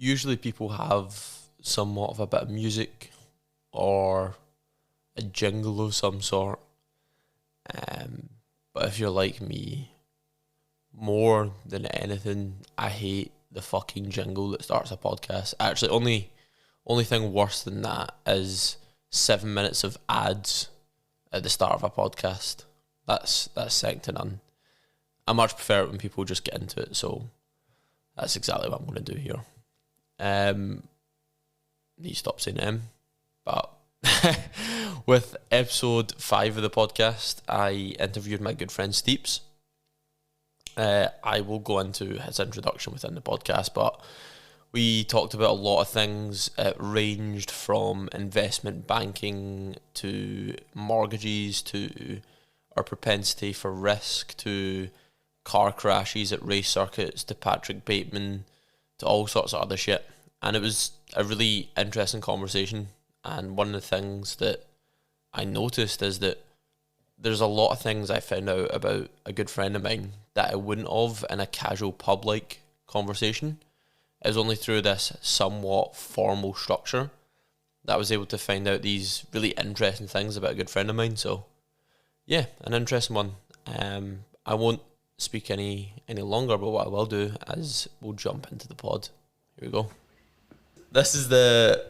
usually people have somewhat of a bit of music or a jingle of some sort. But if you're like me, more than anything, I hate the fucking jingle that starts a podcast. Actually, only thing worse than that is 7 minutes of ads at the start of a podcast. That's second to none. I much prefer it when people just get into it, so that's exactly what I'm going to do here. Need to stop saying M, but with episode 5 of the podcast, I interviewed my good friend Steeples. I will go into his introduction within the podcast, but we talked about a lot of things. It ranged from investment banking to mortgages to our propensity for risk to car crashes at race circuits to Patrick Bateman to all sorts of other shit. And it was a really interesting conversation. And one of the things that I noticed is that there's a lot of things I found out about a good friend of mine that I wouldn't have in a casual pub-like conversation. It was only through this somewhat formal structure that I was able to find out these really interesting things about a good friend of mine. So, yeah, an interesting one. I won't speak any longer, but what I will do is we'll jump into the pod. Here we go. This is the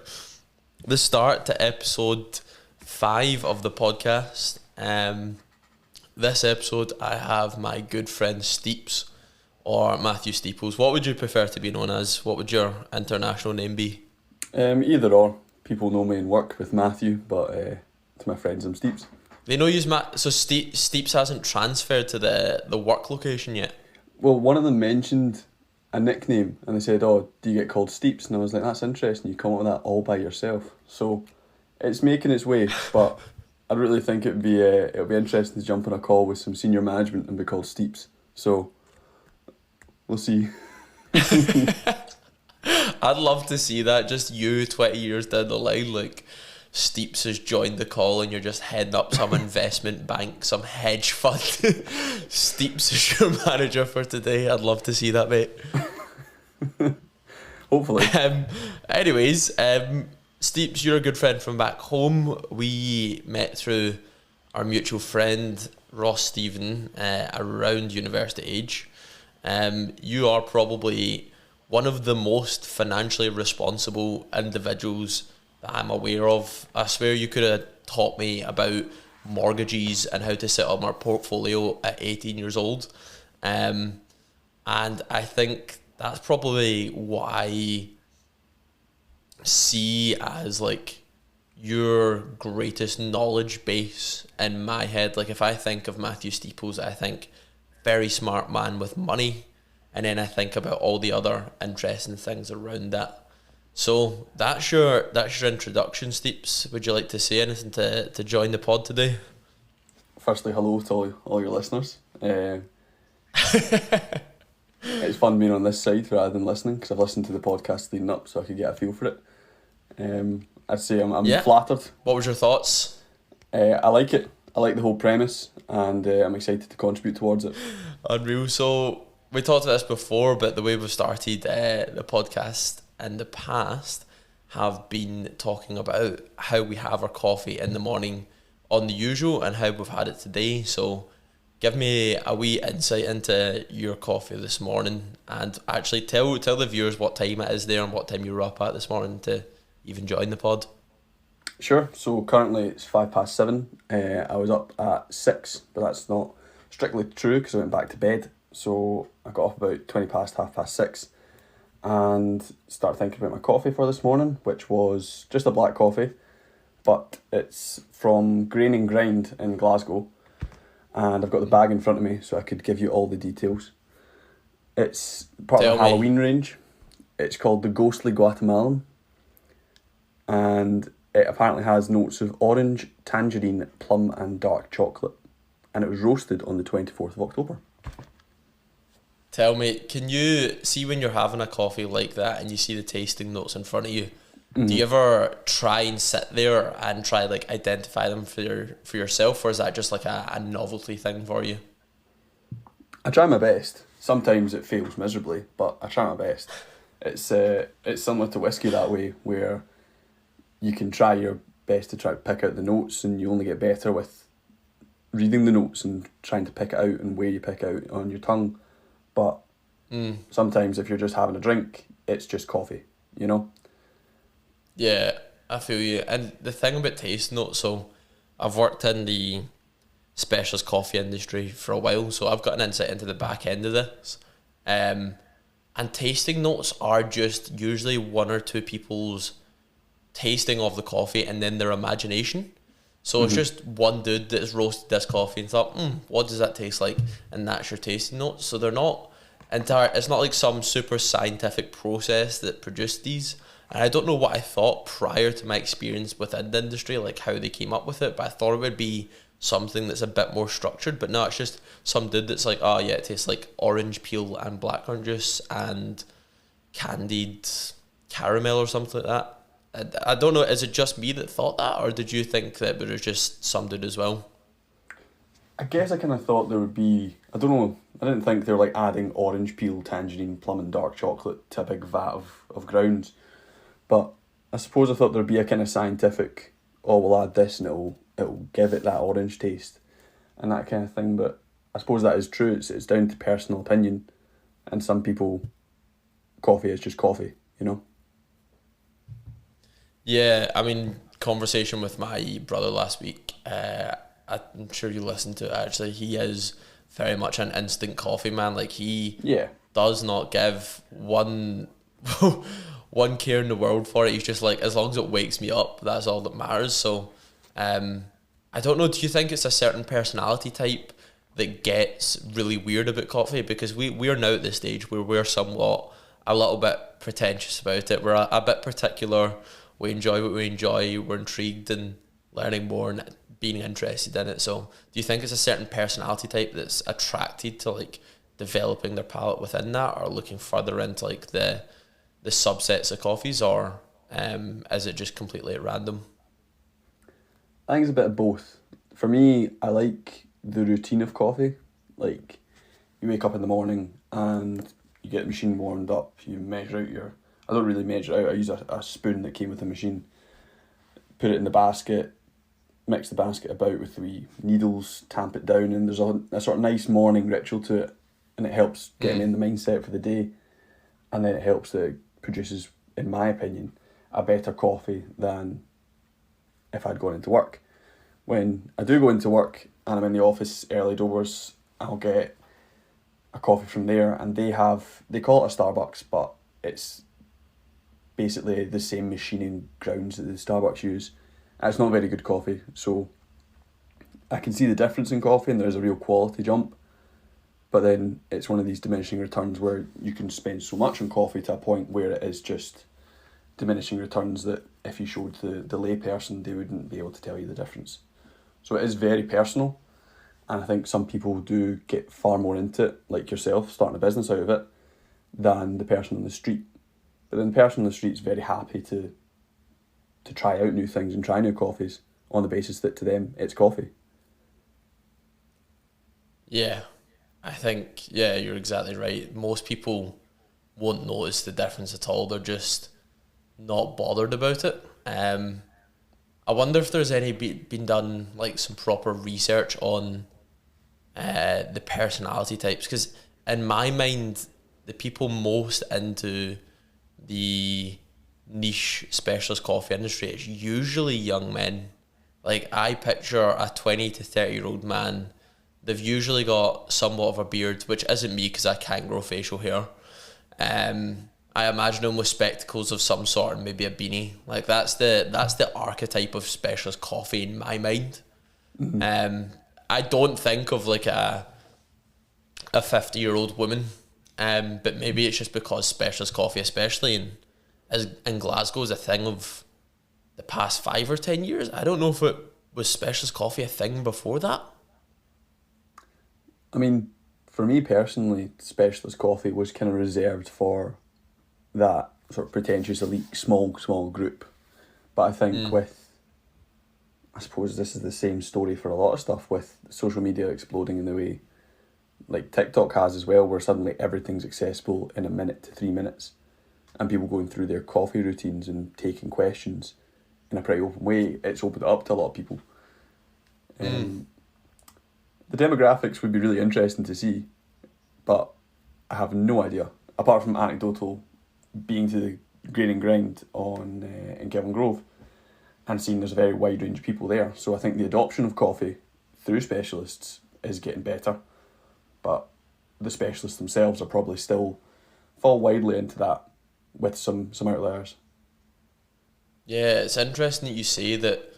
start to episode 5 of the podcast. This episode I have my good friend Steeples, or Mathew Steeples. What would you prefer to be known as? What would your international name be? Either or. People know me in work with Matthew, but to my friends I'm Steeples. They know you's so Steeples hasn't transferred to the work location yet? Well, one of them mentioned a nickname and they said, "Oh, do you get called Steeples?" And I was like, "That's interesting, you come up with that all by yourself." So it's making its way, but I really think it'll be interesting to jump on a call with some senior management and be called Steeples. So we'll see. I'd love to see that, just you 20 years down the line, like Steeples has joined the call and you're just heading up some investment bank, some hedge fund. Steeples is your manager for today. I'd love to see that, mate. Hopefully. Anyways, Steeples, you're a good friend from back home. We met through our mutual friend Ross Stephen around university age. You are probably one of the most financially responsible individuals that I'm aware of. I swear you could have taught me about mortgages and how to set up my portfolio at 18 years old. And I think that's probably what I see as like your greatest knowledge base in my head. Like if I think of Mathew Steeples, I think very smart man with money, and then I think about all the other interesting things around that. So that's your introduction, Steeples. Would you like to say anything to join the pod today? Firstly, hello to all your listeners. It's fun being on this side rather than listening, because I've listened to the podcast leading up so I could get a feel for it. I'd say I'm flattered. What was your thoughts? I like it. I like the whole premise, and I'm excited to contribute towards it. Unreal. So we talked about this before, but the way we've started the podcast in the past have been talking about how we have our coffee in the morning on the usual and how we've had it today. So give me a wee insight into your coffee this morning, and actually tell the viewers what time it is there and what time you were up at this morning to even join the pod. Sure. So currently it's 7:05. I was up at 6, but that's not strictly true because I went back to bed. So I got off about 6:20, and started thinking about my coffee for this morning, which was just a black coffee, but it's from Grain and Grind in Glasgow, and I've got the bag in front of me so I could give you all the details. It's part of the Halloween range. It's called the Ghostly Guatemalan, and it apparently has notes of orange, tangerine, plum and dark chocolate, and it was roasted on the 24th of October. Tell me, can you see when you're having a coffee like that and you see the tasting notes in front of you, do you ever try and sit there and try like identify them for yourself, or is that just like a novelty thing for you? I try my best. Sometimes it fails miserably, but I try my best. It's similar to whiskey that way, where you can try your best to try to pick out the notes, and you only get better with reading the notes and trying to pick it out and where you pick out on your tongue. But sometimes if you're just having a drink, it's just coffee, you know? Yeah, I feel you. And the thing about taste notes, so I've worked in the specialist coffee industry for a while, so I've got an insight into the back end of this. And tasting notes are just usually one or two people's tasting of the coffee and then their imagination. So it's just one dude that has roasted this coffee and thought, what does that taste like? And that's your tasting notes. So they're not it's not like some super scientific process that produced these. And I don't know what I thought prior to my experience within the industry, like how they came up with it, but I thought it would be something that's a bit more structured. But no, it's just some dude that's like, oh yeah, it tastes like orange peel and blackcurrant juice and candied caramel or something like that. I don't know, is it just me that thought that, or did you think that it was just some dude as well? I guess I kind of thought there would be, I don't know, I didn't think they were like adding orange peel, tangerine, plum and dark chocolate to a big vat of grounds. But I suppose I thought there'd be a kind of scientific, oh, we'll add this and it'll give it that orange taste and that kind of thing. But I suppose that is true. It's down to personal opinion. And some people, coffee is just coffee, you know? Yeah, I mean, conversation with my brother last week, I'm sure you listened to it actually, he is very much an instant coffee man. Like he does not give one one care in the world for it. He's just like, as long as it wakes me up, that's all that matters. So I don't know, do you think it's a certain personality type that gets really weird about coffee? Because we're now at this stage where we're somewhat a little bit pretentious about it. We're a bit particular. We enjoy what we enjoy. We're intrigued in learning more and being interested in it. So do you think it's a certain personality type that's attracted to like developing their palate within that, or looking further into like the subsets of coffees, or is it just completely at random? I think it's a bit of both. For me, I like the routine of coffee. Like, you wake up in the morning and you get the machine warmed up, you measure out your... I don't really measure out, I use a spoon that came with the machine. Put it in the basket, mix the basket about with the wee needles, tamp it down, and there's a sort of nice morning ritual to it, and it helps get me in the mindset for the day. And then it helps that it produces, in my opinion, a better coffee than if I'd gone into work. When I do go into work and I'm in the office early doors, I'll get a coffee from there, and they call it a Starbucks, but it's basically the same machining grounds that the Starbucks use. And it's not very good coffee, so I can see the difference in coffee and there's a real quality jump. But then it's one of these diminishing returns where you can spend so much on coffee to a point where it is just diminishing returns that if you showed the lay person, they wouldn't be able to tell you the difference. So it is very personal, and I think some people do get far more into it, like yourself, starting a business out of it, than the person on the street. But then the person on the street is very happy to try out new things and try new coffees on the basis that to them it's coffee. Yeah, I think, yeah, you're exactly right. Most people won't notice the difference at all. They're just not bothered about it. I wonder if there's any been done, like some proper research on the personality types, because in my mind, the people most into the niche specialist coffee industry is usually young men. Like, I picture a 20 to 30-year-old man. They've usually got somewhat of a beard, which isn't me because I can't grow facial hair. I imagine them with spectacles of some sort and maybe a beanie. Like, that's the archetype of specialist coffee in my mind. I don't think of like a 50-year-old woman, but maybe it's just because specialist coffee, especially in Glasgow, is a thing of the past 5 or 10 years. I don't know if it was specialist coffee a thing before that. I mean, for me personally, specialist coffee was kind of reserved for that sort of pretentious elite small group. But I think I suppose this is the same story for a lot of stuff, with social media exploding in the way like TikTok has as well, where suddenly everything's accessible in a minute to 3 minutes. and people going through their coffee routines and taking questions in a pretty open way, it's opened it up to a lot of people. The demographics would be really interesting to see, but I have no idea, apart from anecdotal being to the grain and grind on in Kelvin Grove and seeing there's a very wide range of people there. So I think the adoption of coffee through specialists is getting better, but the specialists themselves are probably still fall widely into that with some outliers. Yeah, it's interesting that you say that.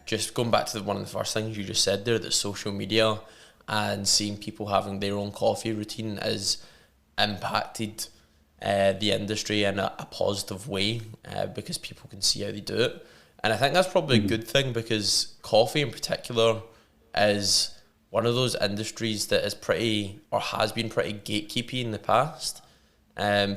Just going back to one of the first things you just said there, that social media and seeing people having their own coffee routine has impacted the industry in a positive way, because people can see how they do it. And I think that's probably a good thing, because coffee in particular is one of those industries that is pretty, or has been pretty gatekeepy in the past.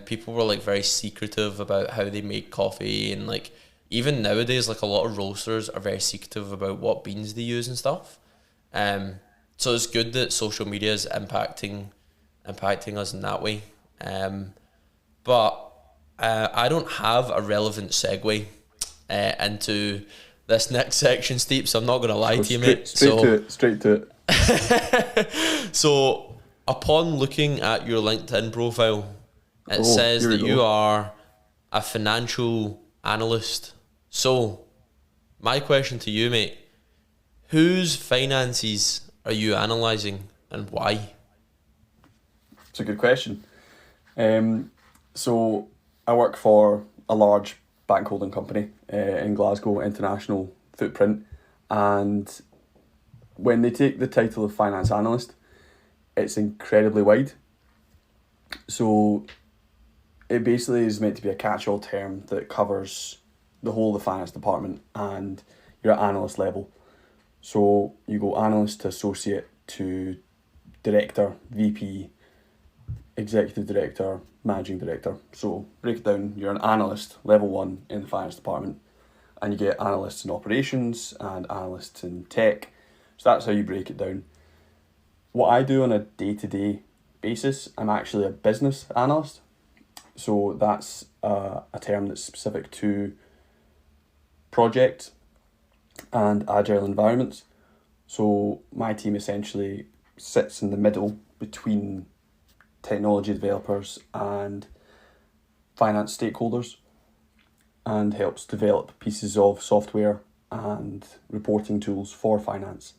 People were like very secretive about how they make coffee, and like even nowadays, like a lot of roasters are very secretive about what beans they use and stuff. So it's good that social media is impacting us in that way. But I don't have a relevant segue into this next section, Steve, so I'm not going to lie to you, mate. Straight to it. So upon looking at your LinkedIn profile, it says that you are a financial analyst. So my question to you, mate, whose finances are you analysing and why? It's a good question. So I work for a large bank holding company in Glasgow, international footprint, and when they take the title of finance analyst, it's incredibly wide. So it basically is meant to be a catch-all term that covers the whole of the finance department, and you're at analyst level. So you go analyst to associate to director, VP, executive director, managing director. So break it down, you're an analyst, level 1 in the finance department, and you get analysts in operations and analysts in tech. So that's how you break it down. What I do on a day-to-day basis, I'm actually a business analyst. So that's a term that's specific to project and agile environments. So my team essentially sits in the middle between technology developers and finance stakeholders and helps develop pieces of software and reporting tools for finance.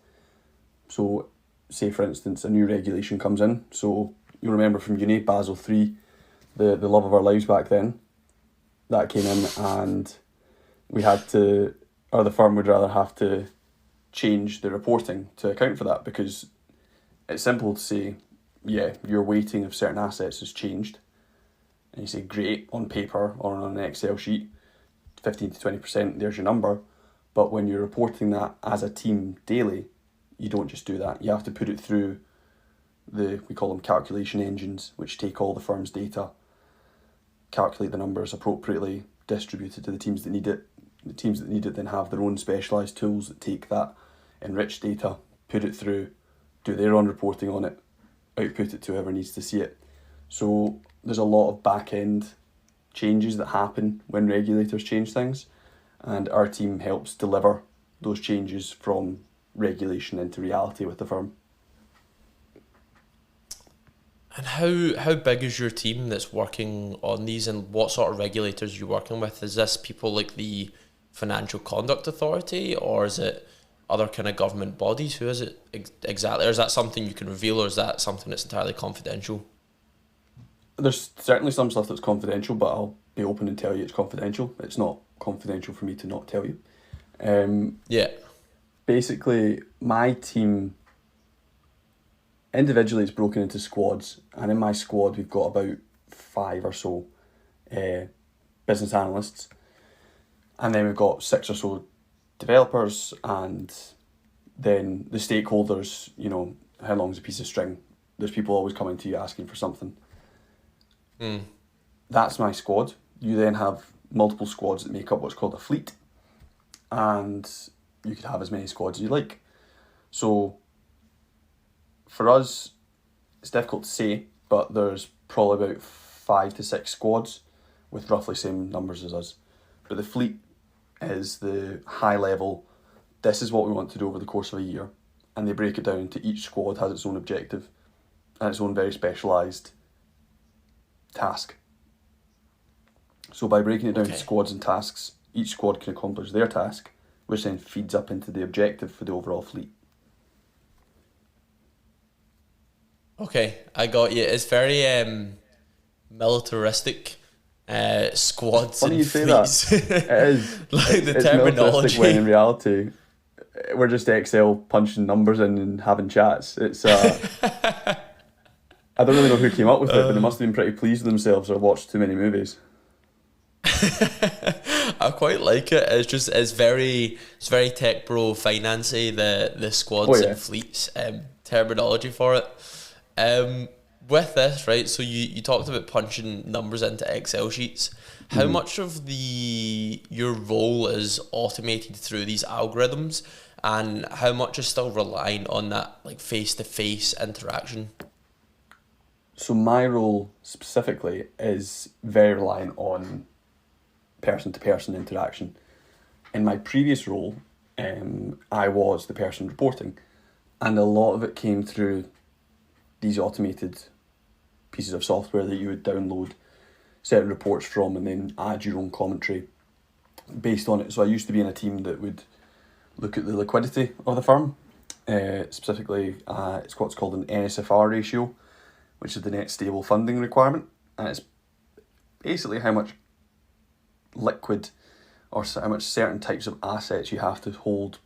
So say for instance a new regulation comes in, so you'll remember from uni, Basel 3, the love of our lives back then, that came in, and we had to, or the firm would rather have to change the reporting to account for that, because it's simple to say, yeah, your weighting of certain assets has changed, and you say great on paper or on an Excel sheet, 15 to 20%, there's your number. But when you're reporting that as a team daily, you don't just do that. You have to put it through we call them calculation engines, which take all the firm's data, calculate the numbers appropriately, distribute it to the teams that need it. The teams that need it then have their own specialised tools that take that enriched data, put it through, do their own reporting on it, output it to whoever needs to see it. So there's a lot of back-end changes that happen when regulators change things, and our team helps deliver those changes from regulation into reality with the firm. And how big is your team that's working on these, and what sort of regulators are you working with? Is this people like the Financial Conduct Authority, or is it other kind of government bodies? Who is it exactly? Or is that something you can reveal, or is that something that's entirely confidential? There's certainly some stuff that's confidential, but I'll be open and tell you it's confidential. It's not confidential for me to not tell you. Yeah. Basically, my team individually is broken into squads, and in my squad we've got about 5 or so business analysts, and then we've got 6 or so developers, and then the stakeholders, you know, how long's a piece of string? There's people always coming to you asking for something. That's my squad. You then have multiple squads that make up what's called a fleet, and you could have as many squads as you like. So for us, it's difficult to say, but there's probably about 5 to 6 squads with roughly same numbers as us. But the fleet is the high level, this is what we want to do over the course of a year. And they break it down into each squad has its own objective and its own very specialised task. So by breaking it down to squads and tasks, each squad can accomplish their task, which then feeds up into the objective for the overall fleet. Okay, I got you. It's very militaristic. Squads Funny and you say fleets. that. It is. Like the it's terminology. When in reality, we're just Excel punching numbers in and having chats. It's I don't really know who came up with it, but they must have been pretty pleased with themselves or watched too many movies. I quite like it. It's very tech bro financy, the squads and fleets terminology for it. With this, right, so you talked about punching numbers into Excel sheets. How much of your role is automated through these algorithms, and how much is still relying on that like face-to-face interaction? So my role specifically is very reliant on person-to-person interaction. In my previous role, I was the person reporting, and a lot of it came through these automated pieces of software that you would download certain reports from and then add your own commentary based on it. So I used to be in a team that would look at the liquidity of the firm. Specifically, it's what's called an NSFR ratio, which is the net stable funding requirement, and it's basically how much liquid or how much certain types of assets you have to hold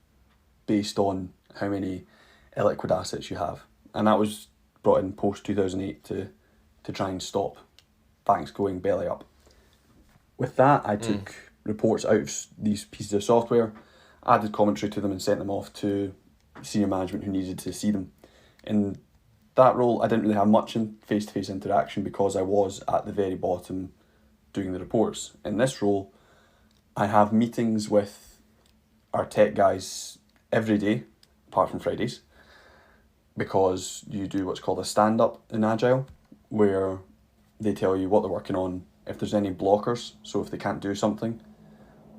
based on how many illiquid assets you have. And that was brought in post 2008 to try and stop banks going belly up. With that, I took reports out of these pieces of software, added commentary to them and sent them off to senior management who needed to see them. In that role, I didn't really have much in face-to-face interaction because I was at the very bottom doing the reports. In this role, I have meetings with our tech guys every day, apart from Fridays, because you do what's called a stand-up in Agile, where they tell you what they're working on, if there's any blockers, so if they can't do something,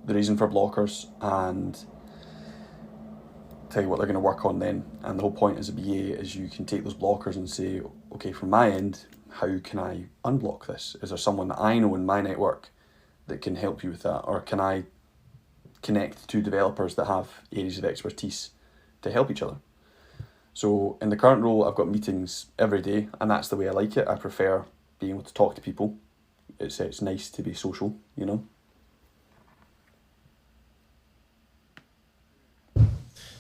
the reason for blockers, and tell you what they're going to work on then. And the whole point as a BA is you can take those blockers and say, okay, from my end, how can I unblock this? Is there someone that I know in my network that can help you with that? Or can I connect to developers that have areas of expertise to help each other? So in the current role, I've got meetings every day, and that's the way I like it. I prefer being able to talk to people. It's nice to be social, you know.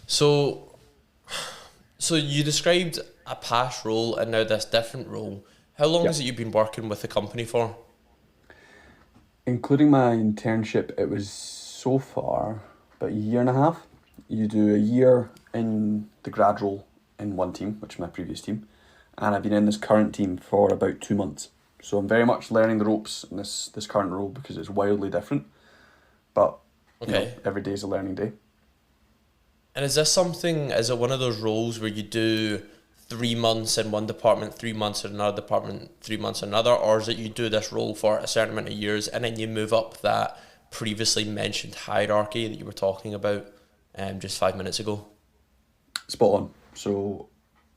So you described a past role and now this different role. How long has it you've been working with the company for? Including my internship, it was so far about a year and a half. You do a year in the grad role in one team, which is my previous team, and I've been in this current team for about 2 months. So I'm very much learning the ropes in this current role because it's wildly different. But you know, every day is a learning day. And is it one of those roles where you do 3 months in one department, 3 months in another department, 3 months in another, or is it you do this role for a certain amount of years and then you move up that previously mentioned hierarchy that you were talking about just 5 minutes ago? Spot on. So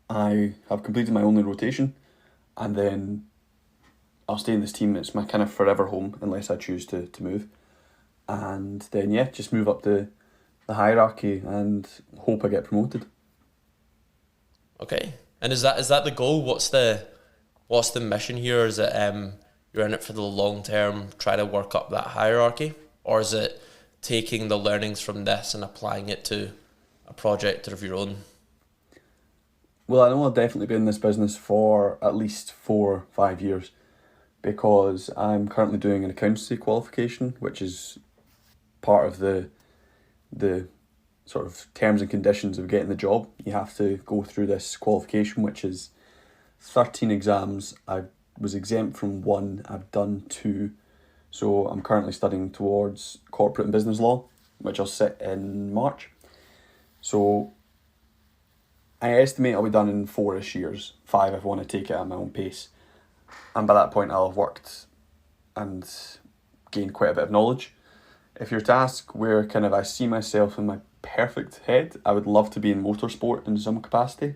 I have completed my only rotation, and then I'll stay in this team. It's my kind of forever home unless I choose to move. And then, just move up the hierarchy and hope I get promoted. Okay. And is that the goal? What's the mission here? Is it you're in it for the long term, try to work up that hierarchy? Or is it taking the learnings from this and applying it to a project of your own? Well, I know I'll definitely be in this business for at least 4 or 5 years because I'm currently doing an accountancy qualification, which is part of the sort of terms and conditions of getting the job. You have to go through this qualification, which is 13 exams. I was exempt from 1, I've done 2. So I'm currently studying towards corporate and business law, which I'll sit in March. So I estimate I'll be done in 4-ish years, 5 if I want to take it at my own pace. And by that point I'll have worked and gained quite a bit of knowledge. If you're to ask where kind of I see myself in my perfect head, I would love to be in motorsport in some capacity.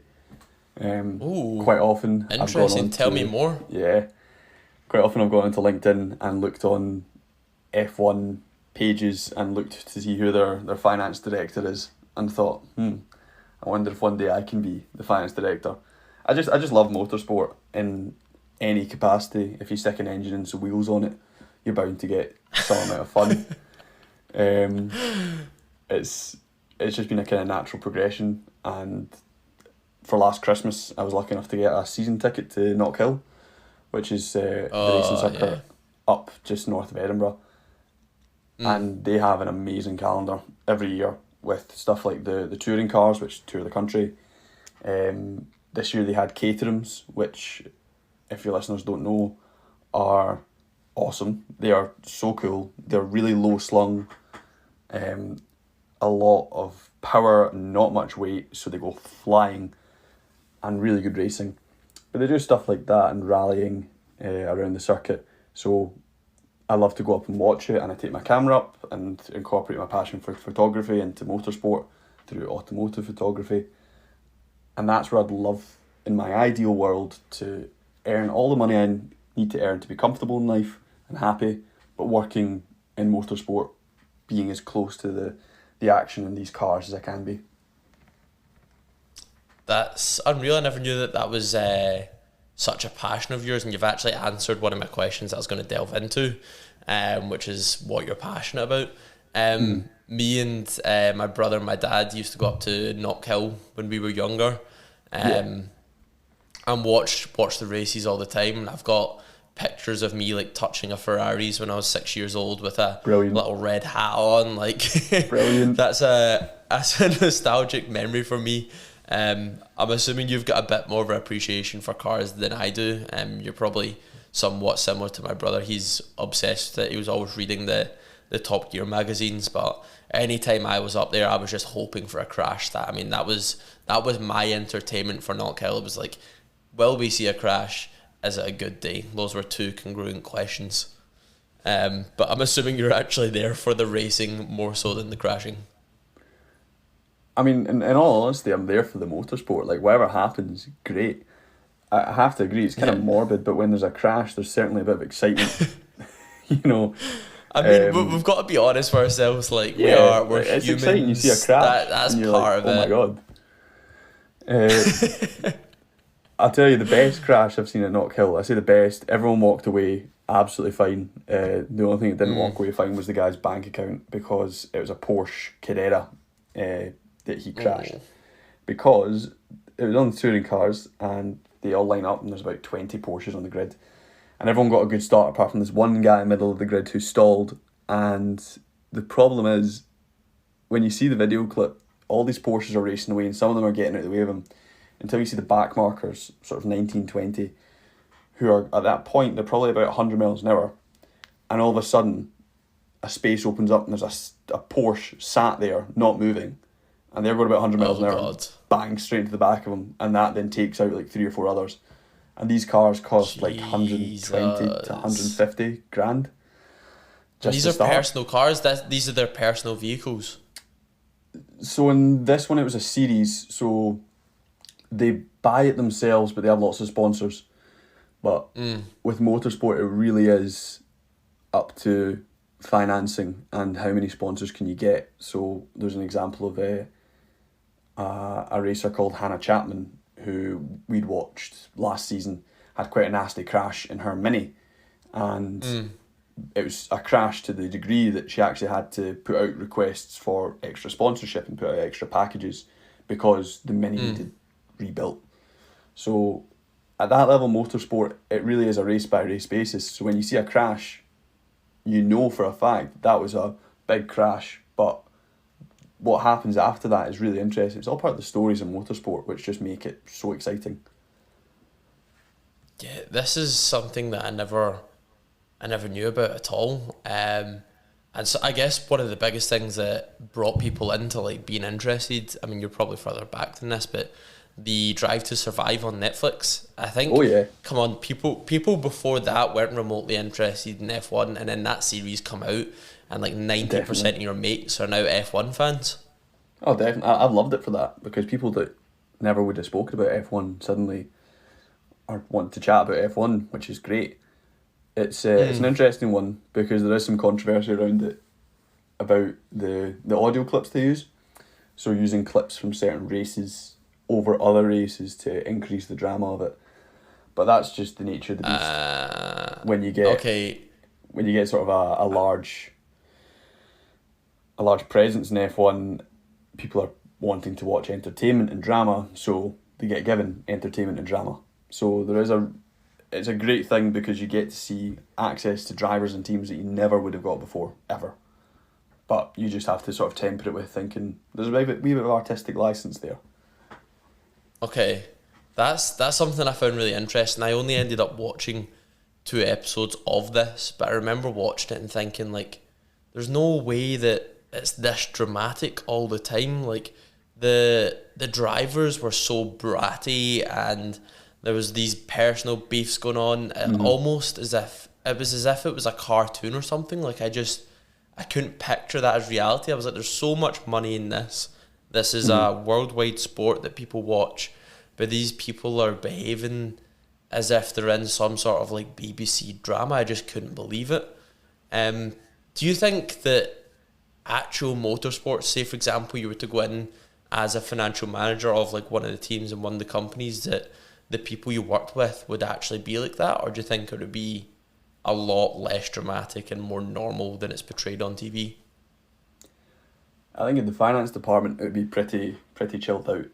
Ooh, quite often I've gone interesting. on Tell to, me more. yeah, quite often I've gone into LinkedIn and looked on F1 pages and looked to see who their finance director is and thought, I wonder if one day I can be the finance director. I just love motorsport in any capacity. If you stick an engine and some wheels on it, you're bound to get some amount of fun. It's just been a kind of natural progression, and for last Christmas I was lucky enough to get a season ticket to Knockhill, which is the racing circuit up just north of Edinburgh. And they have an amazing calendar every year with stuff like the touring cars, which tour the country. This year they had Caterhams, which, if your listeners don't know, are awesome. They are so cool. They're really low slung, a lot of power, not much weight, so they go flying, and really good racing. But they do stuff like that and rallying around the circuit. So I love to go up and watch it, and I take my camera up and incorporate my passion for photography into motorsport through automotive photography. And that's where I'd love, in my ideal world, to earn all the money I need to earn to be comfortable in life and happy, but working in motorsport, being as close to the action in these cars as I can be. That's unreal. I never knew that was such a passion of yours, and you've actually answered one of my questions that I was going to delve into, which is what you're passionate about. Me and my brother and my dad used to go up to Knockhill when we were younger, and watch the races all the time. And I've got pictures of me like touching a Ferraris when I was 6 years old with a little red hat on. Like, brilliant. That's a nostalgic memory for me. I'm assuming you've got a bit more of an appreciation for cars than I do. You're probably somewhat similar to my brother. He's obsessed with it. He was always reading the Top Gear magazines, but anytime I was up there, I was just hoping for a crash. That was my entertainment for Knockhill. It was like, will we see a crash? Is it a good day? Those were two congruent questions. But I'm assuming you're actually there for the racing more so than the crashing. I mean, in all honesty, I'm there for the motorsport. Like, whatever happens, great. I have to agree, it's kind of morbid, but when there's a crash, there's certainly a bit of excitement. You know. I mean, we've got to be honest for ourselves. Like, we're it's humans. Exciting. You see a crash. That's and you're part like, of it. Oh my god. I'll tell you the best crash I've seen at Knockhill. I say the best. Everyone walked away absolutely fine. The only thing that didn't walk away fine was the guy's bank account, because it was a Porsche Carrera that he crashed. Because it was on the touring cars and they all line up and there's about 20 Porsches on the grid. And everyone got a good start apart from this one guy in the middle of the grid who stalled. And the problem is, when you see the video clip, all these Porsches are racing away and some of them are getting out of the way of him, until you see the back markers, sort of 1920, who are at that point, they're probably about 100 miles an hour. And all of a sudden, a space opens up and there's a Porsche sat there, not moving. And they're going about 100 miles an hour, God. bang, straight into the back of them. And that then takes out like 3 or 4 others. And these cars cost like 120 to 150 grand. These are personal cars? These are their personal vehicles? So in this one, it was a series. So they buy it themselves, but they have lots of sponsors. But with motorsport, it really is up to financing and how many sponsors can you get. So there's an example of a racer called Hannah Chapman, who we'd watched last season, had quite a nasty crash in her Mini. And it was a crash to the degree that she actually had to put out requests for extra sponsorship and put out extra packages because the Mini needed rebuilt. So at that level, motorsport, it really is a race by race basis. So when you see a crash, you know for a fact that was a big crash, but what happens after that is really interesting. It's all part of the stories in motorsport, which just make it so exciting. Yeah, this is something that I never knew about at all. And so I guess one of the biggest things that brought people into like being interested, I mean, you're probably further back than this, but the Drive to Survive on Netflix. I think. Oh yeah. Come on, people before that weren't remotely interested in F1, and then that series come out, and like 90% of your mates are now F1 fans. Oh, definitely. I've loved it for that, because people that never would have spoken about F1 suddenly are wanting to chat about F1, which is great. It's an interesting one, because there is some controversy around it about the audio clips they use. So using clips from certain races over other races to increase the drama of it. But that's just the nature of the beast. When you get sort of a large presence in F1, people are wanting to watch entertainment and drama, so they get given entertainment and drama. So it's a great thing, because you get to see access to drivers and teams that you never would have got before, ever. But you just have to sort of temper it with thinking there's a wee bit of artistic license there. Okay, that's something I found really interesting. I only ended up watching 2 episodes of this, but I remember watching it and thinking, like, there's no way that it's this dramatic all the time. Like, the drivers were so bratty, and there was these personal beefs going on, almost as if it was a cartoon or something. Like, I couldn't picture that as reality. I was like, there's so much money in this. This is a worldwide sport that people watch, but these people are behaving as if they're in some sort of like BBC drama. I just couldn't believe it. Do you think that actual motorsports, say for example you were to go in as a financial manager of like one of the teams in one of the companies, that the people you worked with would actually be like that, or do you think it would be a lot less dramatic and more normal than it's portrayed on TV? I think in the finance department it would be pretty chilled out.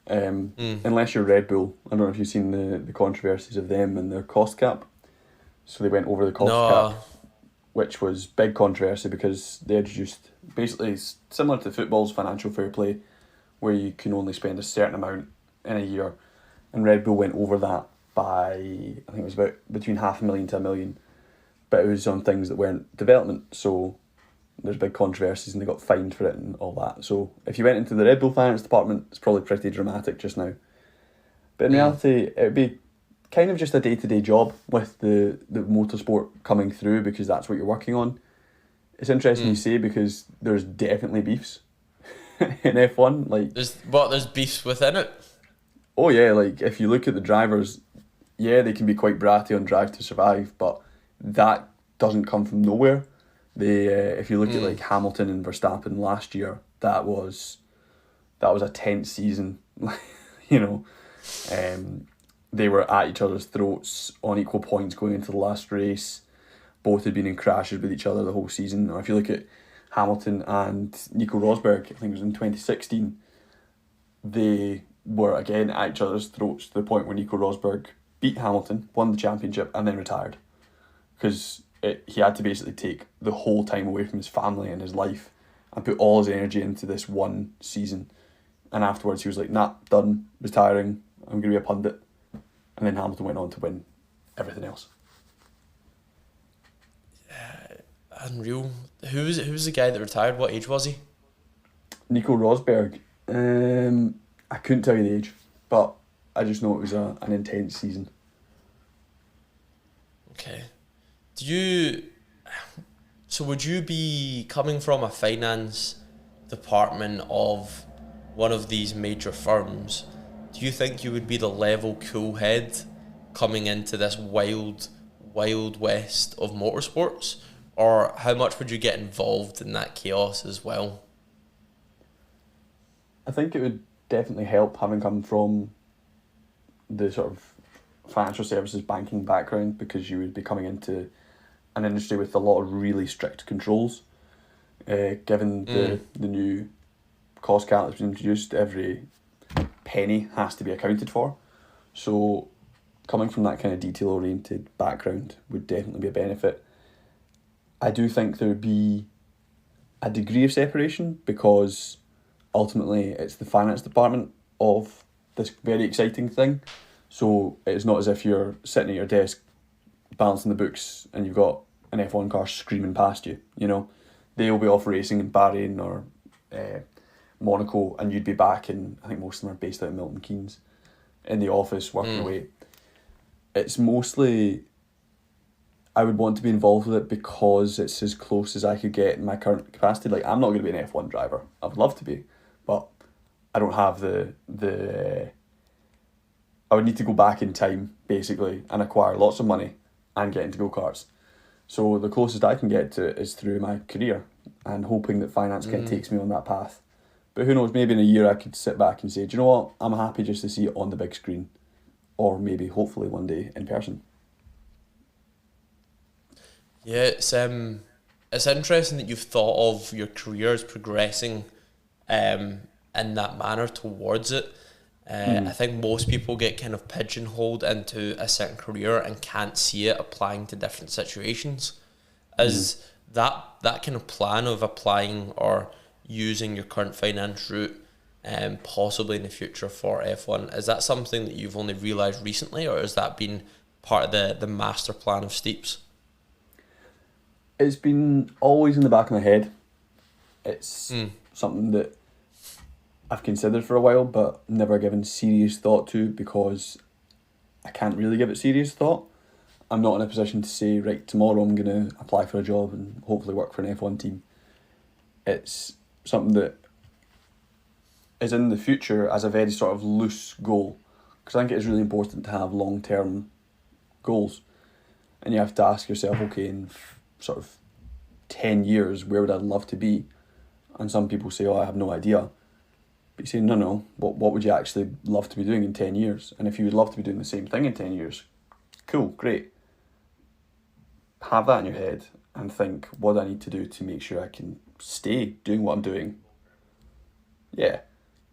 Unless you're Red Bull. I don't know if you've seen the controversies of them and their cost cap. So they went over the cost cap, which was big controversy, because they introduced basically similar to football's financial fair play, where you can only spend a certain amount in a year, and Red Bull went over that by, I think it was about between $500,000 to $1 million, but it was on things that weren't development, so there's big controversies and they got fined for it and all that. So if you went into the Red Bull finance department, it's probably pretty dramatic just now. But in reality, it would be kind of just a day-to-day job with the motorsport coming through, because that's what you're working on. It's interesting you say, because there's definitely beefs in F1. Like, there's beefs within it? Oh yeah, like if you look at the drivers, yeah, they can be quite bratty on Drive to Survive, but that doesn't come from nowhere. If you look at like Hamilton and Verstappen last year, that was a tense season. You know, they were at each other's throats on equal points going into the last race. Both had been in crashes with each other the whole season. Or if you look at Hamilton and Nico Rosberg, I think it was in 2016, they were again at each other's throats to the point where Nico Rosberg beat Hamilton, won the championship, and then retired. Because he had to basically take the whole time away from his family and his life and put all his energy into this one season. And afterwards he was like, nah, done, retiring, I'm going to be a pundit. And then Hamilton went on to win everything else. Unreal. Who was the guy that retired? What age was he? Nico Rosberg. I couldn't tell you the age, but I just know it was an intense season. Okay. So would you be coming from a finance department of one of these major firms? Do you think you would be the level cool head coming into this wild west of motorsports? Or how much would you get involved in that chaos as well? I think it would definitely help having come from the sort of financial services banking background, because you would be coming into an industry with a lot of really strict controls. Given the new cost cap that's been introduced, every penny has to be accounted for. So coming from that kind of detail-oriented background would definitely be a benefit. I do think there would be a degree of separation, because ultimately it's the finance department of this very exciting thing. So it's not as if you're sitting at your desk balancing the books and you've got an F1 car screaming past you, you know. They'll be off racing in Bahrain or Monaco, and you'd be back in, I think most of them are based out of Milton Keynes, in the office working away. It's mostly, I would want to be involved with it because it's as close as I could get in my current capacity. Like, I'm not going to be an F1 driver. I would love to be, but I don't have the I would need to go back in time, basically, and acquire lots of money and get into go-karts. So the closest I can get to it is through my career, and hoping that finance kind of takes me on that path. But who knows, maybe in a year I could sit back and say, do you know what, I'm happy just to see it on the big screen, or maybe hopefully one day in person. Yeah, it's interesting that you've thought of your career as progressing in that manner towards it. I think most people get kind of pigeonholed into a certain career and can't see it applying to different situations. Is that kind of plan of applying or using your current finance route possibly in the future for F1, is that something that you've only realised recently, or has that been part of the master plan of Steeps? It's been always in the back of my head. It's something that I've considered for a while, but never given serious thought to, because I can't really give it serious thought. I'm not in a position to say, right, tomorrow I'm going to apply for a job and hopefully work for an F1 team. It's something that is in the future as a very sort of loose goal, because I think it is really important to have long-term goals. And you have to ask yourself, okay, in sort of 10 years, where would I love to be? And some people say, oh, I have no idea. But you say, no, what would you actually love to be doing in 10 years? And if you would love to be doing the same thing in 10 years, cool, great. Have that in your head and think, what do I need to do to make sure I can stay doing what I'm doing? Yeah,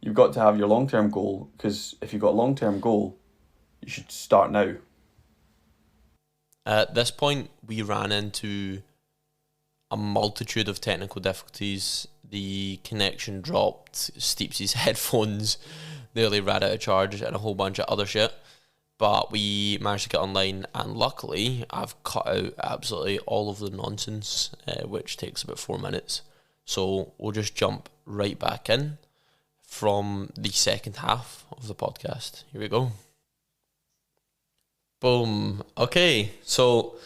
you've got to have your long-term goal, because if you've got a long-term goal, you should start now. At this point, we ran into a multitude of technical difficulties. The connection dropped, Steeps' headphones nearly ran out of charge, and a whole bunch of other shit. But we managed to get online, and luckily I've cut out absolutely all of the nonsense, which takes about 4 minutes. So we'll just jump right back in from the second half of the podcast. Here we go. Boom. Okay, so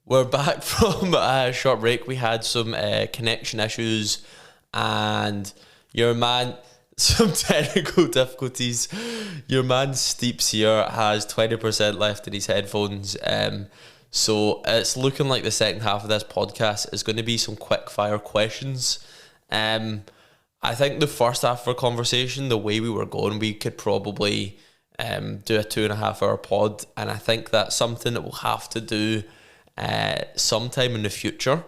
we're back from a short break. We had some connection issues, and your man, some technical difficulties. Your man Steeps here has 20% left in his headphones. So it's looking like the second half of this podcast is going to be some quick fire questions. I think the first half of our conversation, the way we were going, we could probably do a 2.5 hour pod, and I think that's something that we'll have to do sometime in the future.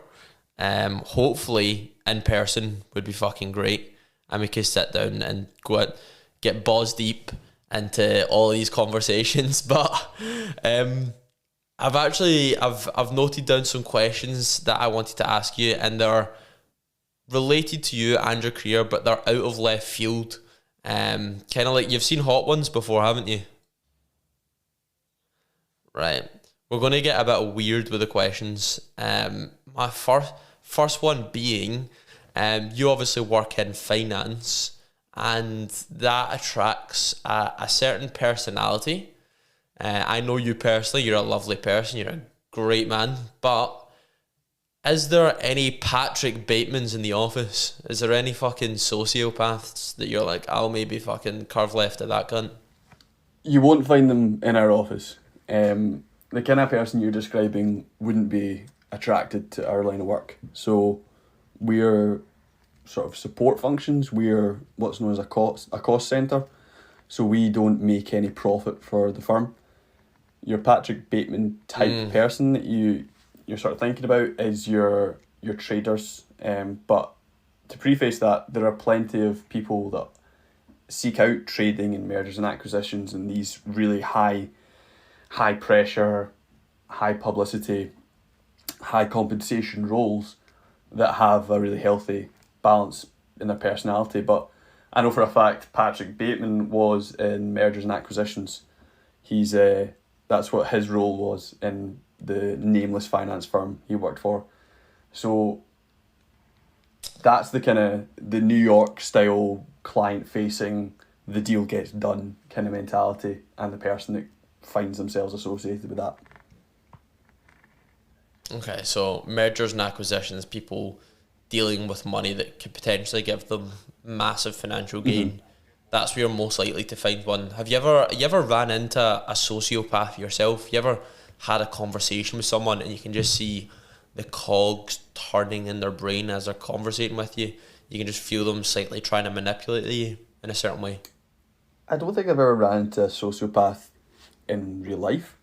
Hopefully in person would be fucking great, and we could sit down and go out, get balls deep into all these conversations. But I've noted down some questions that I wanted to ask you, and they're related to you and your career, but they're out of left field. Kind of like, you've seen Hot Ones before, haven't you? Right. We're going to get a bit weird with the questions. My first one being, you obviously work in finance, and that attracts a certain personality. I know you personally, you're a lovely person, you're a great man, but is there any Patrick Batemans in the office? Is there any fucking sociopaths that you're like, I'll maybe fucking curve left at that cunt? You won't find them in our office. The kind of person you're describing wouldn't be attracted to our line of work. So we're sort of support functions. We're what's known as a cost centre. So we don't make any profit for the firm. Your Patrick Bateman type person that you're sort of thinking about is your traders. But to preface that, there are plenty of people that seek out trading and mergers and acquisitions and these really high pressure, high publicity, high compensation roles that have a really healthy balance in their personality. But I know for a fact Patrick Bateman was in mergers and acquisitions. He's that's what his role was in the nameless finance firm he worked for. So that's the kind of the New York style client facing, the deal gets done kind of mentality, and the person that finds themselves associated with that. Okay, so mergers and acquisitions, people dealing with money that could potentially give them massive financial gain. That's where you're most likely to find one. Have you ever ran into a sociopath yourself? You ever had a conversation with someone and you can just see the cogs turning in their brain as they're conversating with you? You can just feel them slightly trying to manipulate you in a certain way. I don't think I've ever ran into a sociopath in real life.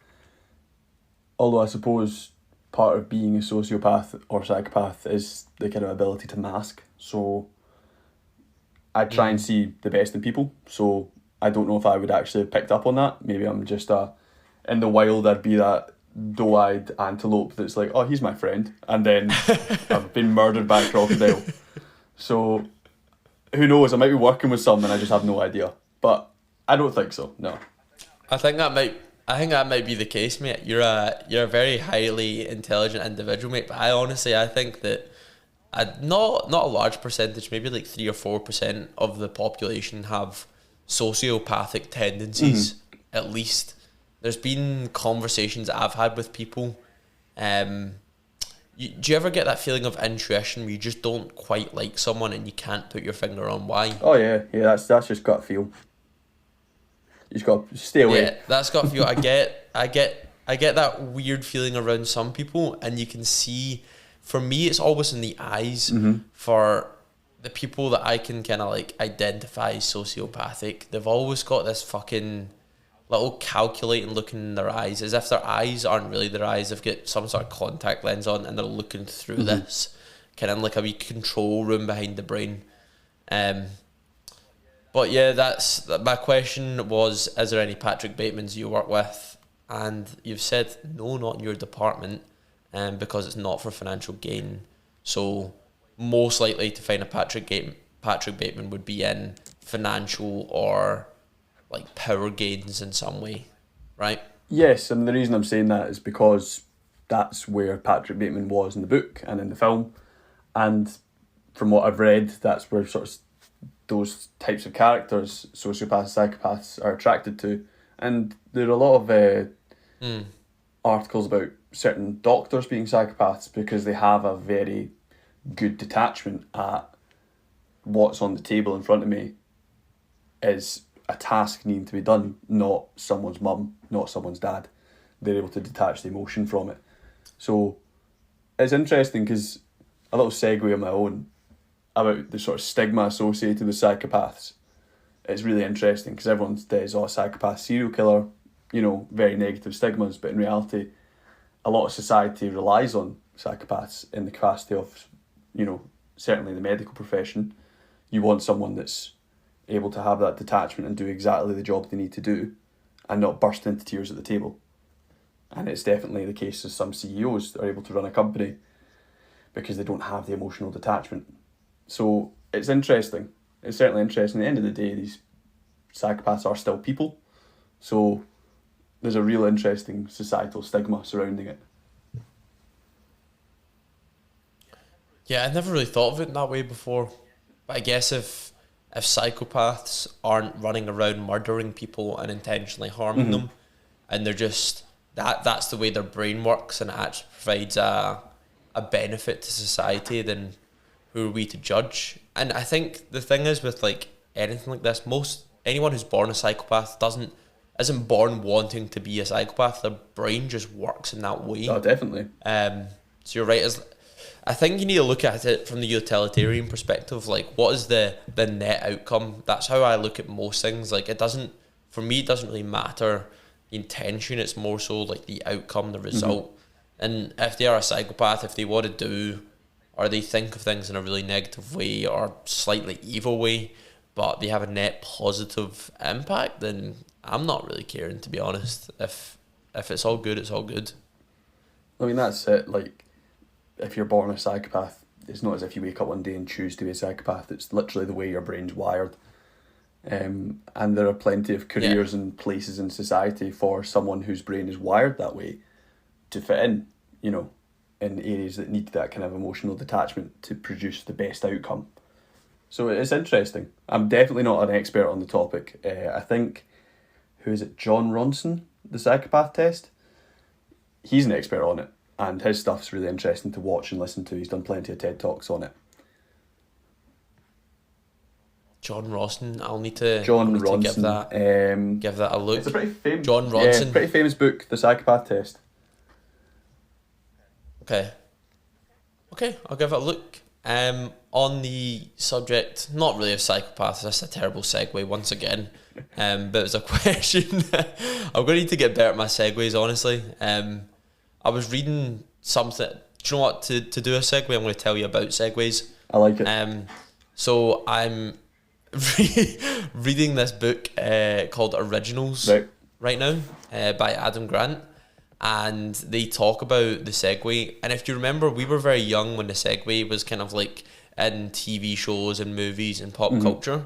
Although I suppose part of being a sociopath or psychopath is the kind of ability to mask. So I try and see the best in people. So I don't know if I would actually have picked up on that. Maybe I'm just in the wild I'd be that doe-eyed antelope that's like, oh, he's my friend. And then I've been murdered by a crocodile. So who knows? I might be working with someone, I just have no idea. But I don't think so, no. I think that might be the case, mate. You're a very highly intelligent individual, mate. But I think that not a large percentage, maybe like 3 or 4% of the population have sociopathic tendencies. At least there's been conversations that I've had with people. Do you ever get that feeling of intuition where you just don't quite like someone and you can't put your finger on why? Oh yeah, that's just gut feel. You just got to stay away. Yeah, that's gut feel. I get that weird feeling around some people, and you can see. For me, it's always in the eyes. For the people that I can kind of like identify as sociopathic, they've always got this fucking little calculating look in their eyes, as if their eyes aren't really their eyes. They've got some sort of contact lens on, and they're looking through this kind of like a wee control room behind the brain. But yeah, that's my question was: is there any Patrick Batemans you work with? And you've said no, not in your department. Because it's not for financial gain. So most likely to find a Patrick Bateman would be in financial or like power gains in some way, right? Yes, and the reason I'm saying that is because that's where Patrick Bateman was in the book and in the film. And from what I've read, that's where sort of those types of characters, sociopaths, psychopaths, are attracted to. And there are a lot of articles about certain doctors being psychopaths because they have a very good detachment at what's on the table in front of me is a task needing to be done, not someone's mum, not someone's dad. They're able to detach the emotion from it. So it's interesting because a little segue of my own about the sort of stigma associated with psychopaths. It's really interesting because everyone says, oh, psychopath, serial killer, very negative stigmas, but in reality, a lot of society relies on psychopaths in the capacity of, certainly the medical profession. You want someone that's able to have that detachment and do exactly the job they need to do and not burst into tears at the table. And it's definitely the case of some CEOs that are able to run a company because they don't have the emotional detachment. So it's interesting. It's certainly interesting. At the end of the day, these psychopaths are still people. So there's a real interesting societal stigma surrounding it. Yeah, I never really thought of it in that way before. But I guess if psychopaths aren't running around murdering people and intentionally harming them, and they're just that's the way their brain works, and it actually provides a benefit to society, then who are we to judge? And I think the thing is with like anything like this, anyone who's born a psychopath isn't born wanting to be a psychopath. Their brain just works in that way. Oh, definitely. So you're right. I think you need to look at it from the utilitarian perspective. Like, what is the net outcome? That's how I look at most things. Like, for me, it doesn't really matter the intention. It's more so like the outcome, the result. And if they are a psychopath, if they want to do, or they think of things in a really negative way or slightly evil way, but they have a net positive impact, then I'm not really caring, to be honest. If it's all good, it's all good. I mean, that's it. Like, if you're born a psychopath, it's not as if you wake up one day and choose to be a psychopath. It's literally the way your brain's wired. And there are plenty of careers and places in society for someone whose brain is wired that way to fit in, in areas that need that kind of emotional detachment to produce the best outcome. So it's interesting. I'm definitely not an expert on the topic. I think, who is it, John Ronson, the psychopath test? He's an expert on it, and his stuff's really interesting to watch and listen to. He's done plenty of TED Talks on it. John Ronson, I'll need to give that a look. It's a pretty famous John Ronson. Yeah, pretty famous book, The Psychopath Test. Okay, I'll give it a look. On the subject, not really of psychopaths, that's a terrible segue once again. But it was a question. I'm going to need to get better at my segues, honestly. I was reading something. Do you know what? To do a segue, I'm going to tell you about segues. I like it. So I'm reading this book called Originals right now by Adam Grant, and they talk about the segue. And if you remember, we were very young when the segue was kind of like in TV shows and movies and pop culture.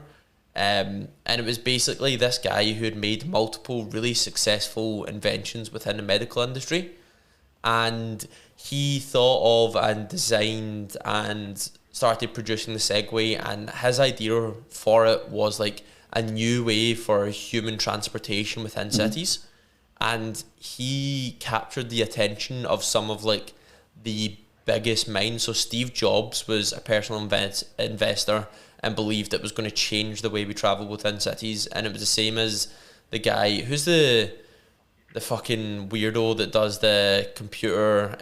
And it was basically this guy who had made multiple really successful inventions within the medical industry, and he thought of and designed and started producing the Segway, and his idea for it was like a new way for human transportation within cities. And he captured the attention of some of like the biggest minds. So Steve Jobs was a personal investor and believed it was going to change the way we travel within cities. And it was the same as the guy who's the fucking weirdo that does the computer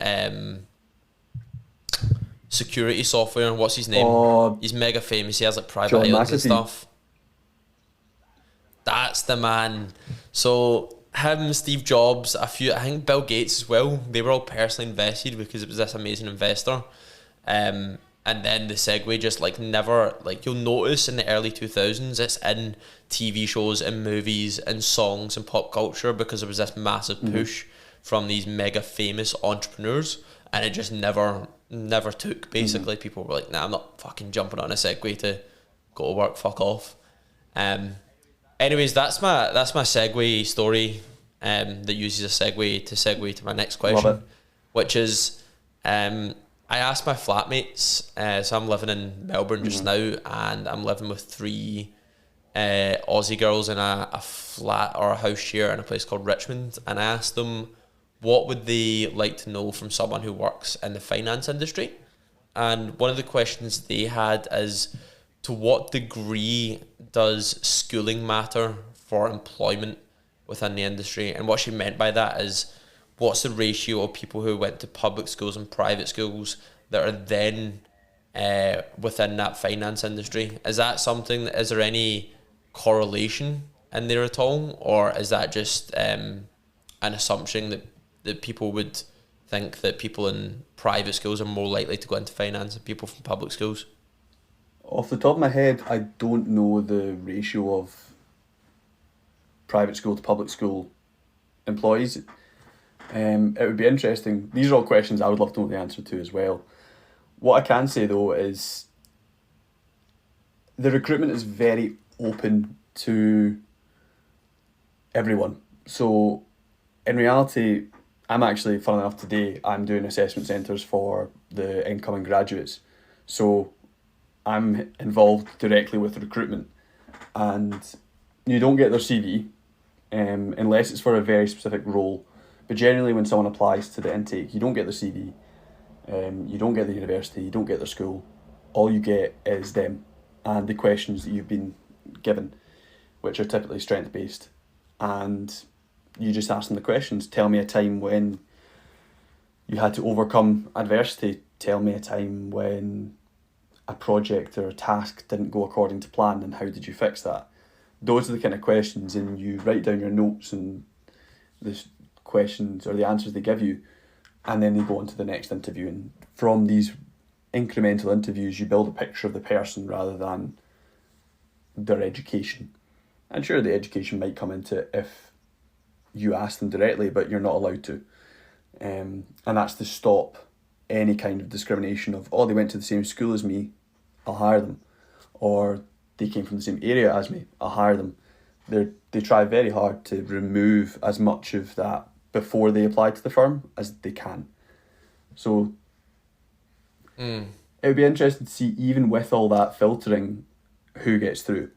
security software. What's his name? He's mega famous. He has like private islands and stuff. That's the man. So him, Steve Jobs, I think Bill Gates as well, they were all personally invested because it was this amazing investor. And then the Segway just like never, like you'll notice in the early 2000s, it's in TV shows and movies and songs and pop culture because there was this massive push from these mega famous entrepreneurs, and it just never took. Basically, people were like, nah, I'm not fucking jumping on a Segway to go to work, fuck off. Anyways, that's my segue story that uses a segue to my next question, which is I asked my flatmates, so I'm living in Melbourne just now, and I'm living with 3 Aussie girls in a flat or a house share in a place called Richmond, and I asked them what would they like to know from someone who works in the finance industry. And one of the questions they had is, to what degree does schooling matter for employment within the industry? And what she meant by that is, what's the ratio of people who went to public schools and private schools that are then within that finance industry? Is that something, is there any correlation in there at all? Or is that just an assumption that people would think that people in private schools are more likely to go into finance than people from public schools? Off the top of my head, I don't know the ratio of private school to public school employees. It would be interesting. These are all questions I would love to know the answer to as well. What I can say though is the recruitment is very open to everyone. So in reality, I'm actually, funnily enough, today I'm doing assessment centres for the incoming graduates. So I'm involved directly with recruitment, and you don't get their CV unless it's for a very specific role. But generally when someone applies to the intake, you don't get their CV, you don't get the university, you don't get their school. All you get is them and the questions that you've been given, which are typically strength-based. And you just ask them the questions. Tell me a time when you had to overcome adversity. Tell me a time when a project or a task didn't go according to plan, and how did you fix that? Those are the kind of questions, and you write down your notes and the questions or the answers they give you, and then they go on to the next interview. And from these incremental interviews, you build a picture of the person rather than their education. And sure, the education might come into it if you ask them directly, but you're not allowed to. And that's to stop any kind of discrimination of, oh, they went to the same school as me, I'll hire them. Or they came from the same area as me, I'll hire them. They try very hard to remove as much of that before they apply to the firm as they can. So it would be interesting to see, even with all that filtering, who gets through.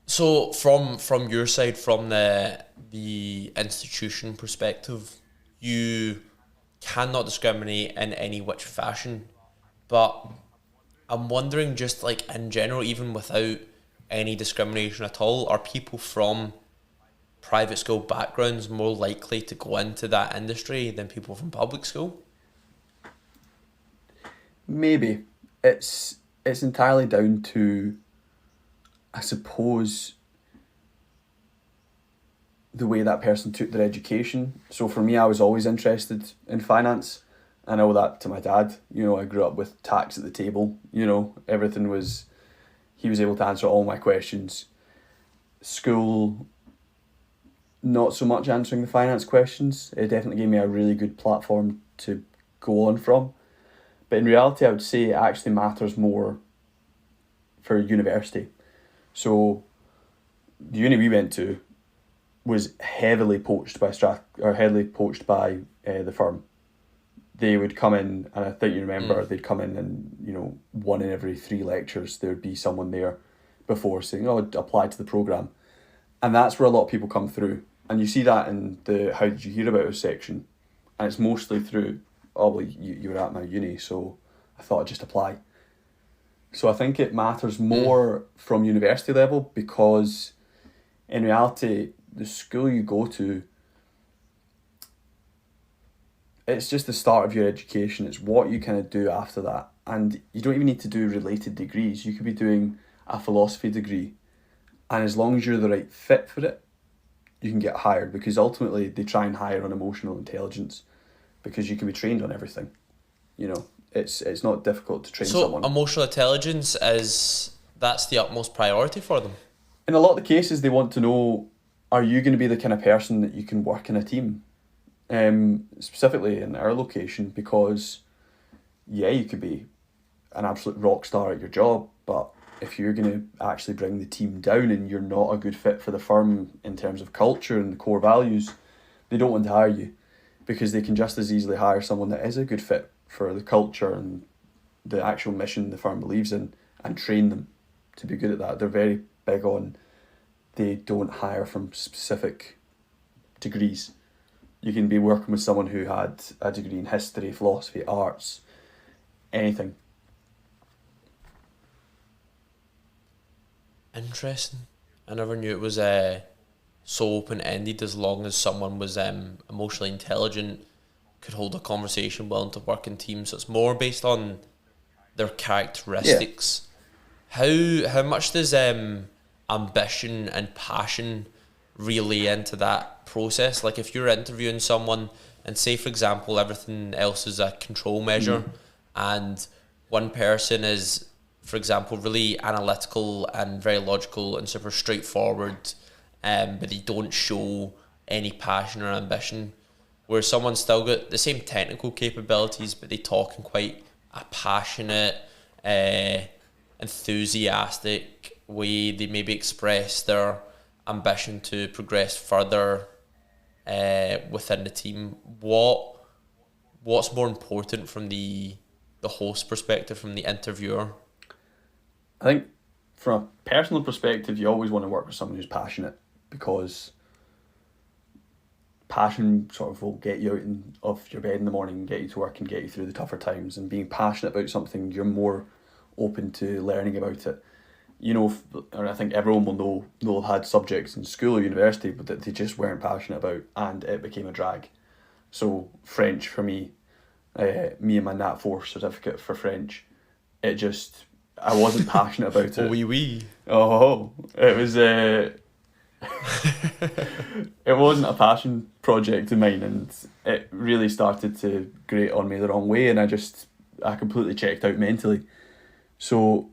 So from your side, from the institution perspective, you cannot discriminate in any which fashion. But I'm wondering, just like in general, even without any discrimination at all, are people from private school backgrounds more likely to go into that industry than people from public school? Maybe. It's entirely down to, I suppose, the way that person took their education. So for me, I was always interested in finance. I owe that to my dad. You know, I grew up with tax at the table. You know, everything was, he was able to answer all my questions. School, not so much answering the finance questions. It definitely gave me a really good platform to go on from. But in reality, I would say it actually matters more for university. So the uni we went to was heavily poached by the firm. They would come in, and I think you remember, they'd come in and, you know, 1 in every 3 lectures, there would be someone there before saying, oh, apply to the programme. And that's where a lot of people come through. And you see that in the how did you hear about us section. And it's mostly through, oh, well, you were at my uni, so I thought I'd just apply. So I think it matters more from university level, because in reality, the school you go to, it's just the start of your education. It's what you kind of do after that. And you don't even need to do related degrees. You could be doing a philosophy degree. And as long as you're the right fit for it, you can get hired, because ultimately they try and hire on emotional intelligence, because you can be trained on everything. You know, it's not difficult to train someone. So emotional intelligence that's the utmost priority for them? In a lot of the cases, they want to know, are you going to be the kind of person that you can work in a team? Specifically in our location, because yeah, you could be an absolute rock star at your job, but if you're going to actually bring the team down and you're not a good fit for the firm in terms of culture and the core values, they don't want to hire you, because they can just as easily hire someone that is a good fit for the culture and the actual mission the firm believes in, and train them to be good at that. They're very big on, they don't hire from specific degrees. You can be working with someone who had a degree in history, philosophy, arts, anything. Interesting. I never knew it was so open-ended, as long as someone was emotionally intelligent, could hold a conversation, willing to work in teams. So it's more based on their characteristics. Yeah. How much does ambition and passion relay into that process? Like if you're interviewing someone and say, for example, everything else is a control measure, and one person is, for example, really analytical and very logical and super straightforward, but they don't show any passion or ambition, where someone's still got the same technical capabilities, but they talk in quite a passionate, enthusiastic way. They maybe express their ambition to progress further within the team. What's more important from the host perspective, from the interviewer? I think from a personal perspective, you always want to work with someone who's passionate, because passion sort of will get you out of your bed in the morning and get you to work and get you through the tougher times. And being passionate about something, you're more open to learning about it. You know, and I think everyone will know they've had subjects in school or university, but that they just weren't passionate about, and it became a drag. So French for me, me and my Nat 4 certificate for French, I wasn't passionate about it. Oui. Oh, it was it wasn't a passion project of mine, and it really started to grate on me the wrong way, and I completely checked out mentally. So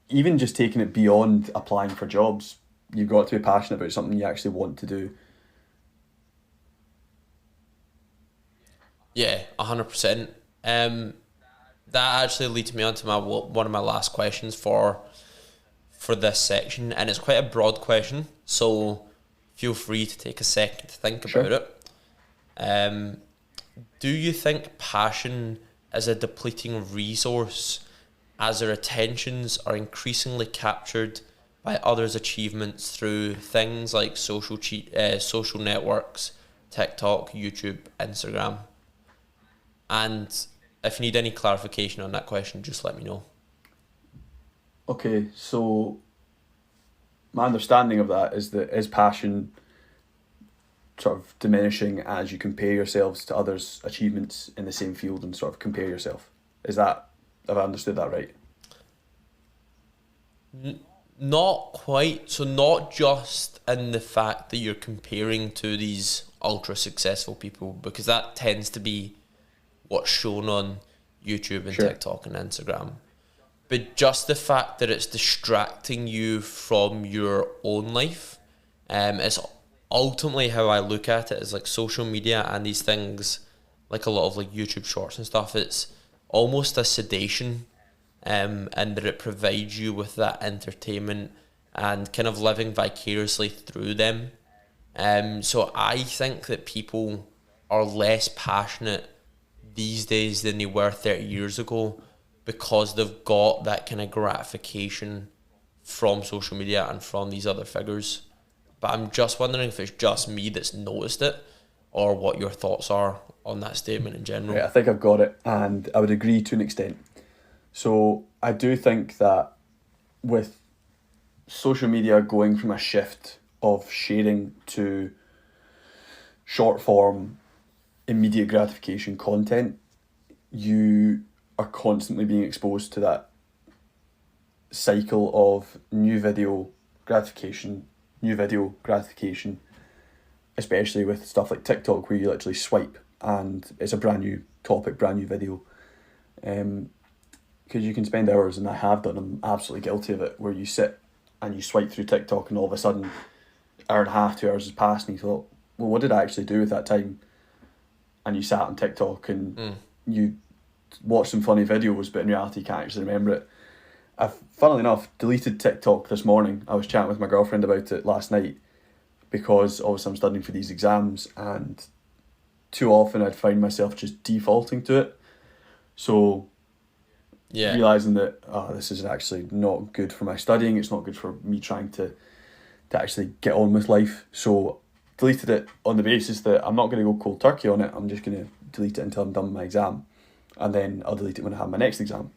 even just taking it beyond applying for jobs, you've got to be passionate about something you actually want to do. Yeah, 100%. That actually leads me on to one of my last questions for this section, and it's quite a broad question, so feel free to take a second to think about it. Do you think passion as a depleting resource, as their attentions are increasingly captured by others' achievements through things like social networks, TikTok, YouTube, Instagram. And if you need any clarification on that question, just let me know. Okay, so my understanding of that is that is passion sort of diminishing as you compare yourselves to others' achievements in the same field and sort of compare yourself? Is that, have I understood that right? Not quite. So not just in the fact that you're comparing to these ultra successful people, because that tends to be what's shown on YouTube and Sure. TikTok and Instagram. But just the fact that it's distracting you from your own life. It's ultimately how I look at it, is like social media and these things, like a lot of like YouTube shorts and stuff, it's almost a sedation, and that it provides you with that entertainment and kind of living vicariously through them. So I think that people are less passionate these days than they were 30 years ago, because they've got that kind of gratification from social media and from these other figures. But I'm just wondering if it's just me that's noticed it, or what your thoughts are on that statement in general. Right, I think I've got it, and I would agree to an extent. So I do think that with social media going from a shift of sharing to short form, immediate gratification content, you are constantly being exposed to that cycle of new video gratification, especially with stuff like TikTok, where you literally swipe and it's a brand new topic, brand new video. Because you can spend hours, and I have done, I'm absolutely guilty of it, where you sit and you swipe through TikTok and all of a sudden, hour and a half, 2 hours has passed, and you thought, well, what did I actually do with that time? And you sat on TikTok and you watched some funny videos, but in reality you can't actually remember it. I've, funnily enough, deleted TikTok this morning. I was chatting with my girlfriend about it last night, because obviously I'm studying for these exams, and too often I'd find myself just defaulting to it. So realising that this is actually not good for my studying, it's not good for me trying to actually get on with life. So deleted it on the basis that I'm not going to go cold turkey on it. I'm just going to delete it until I'm done with my exam, and then I'll delete it when I have my next exam.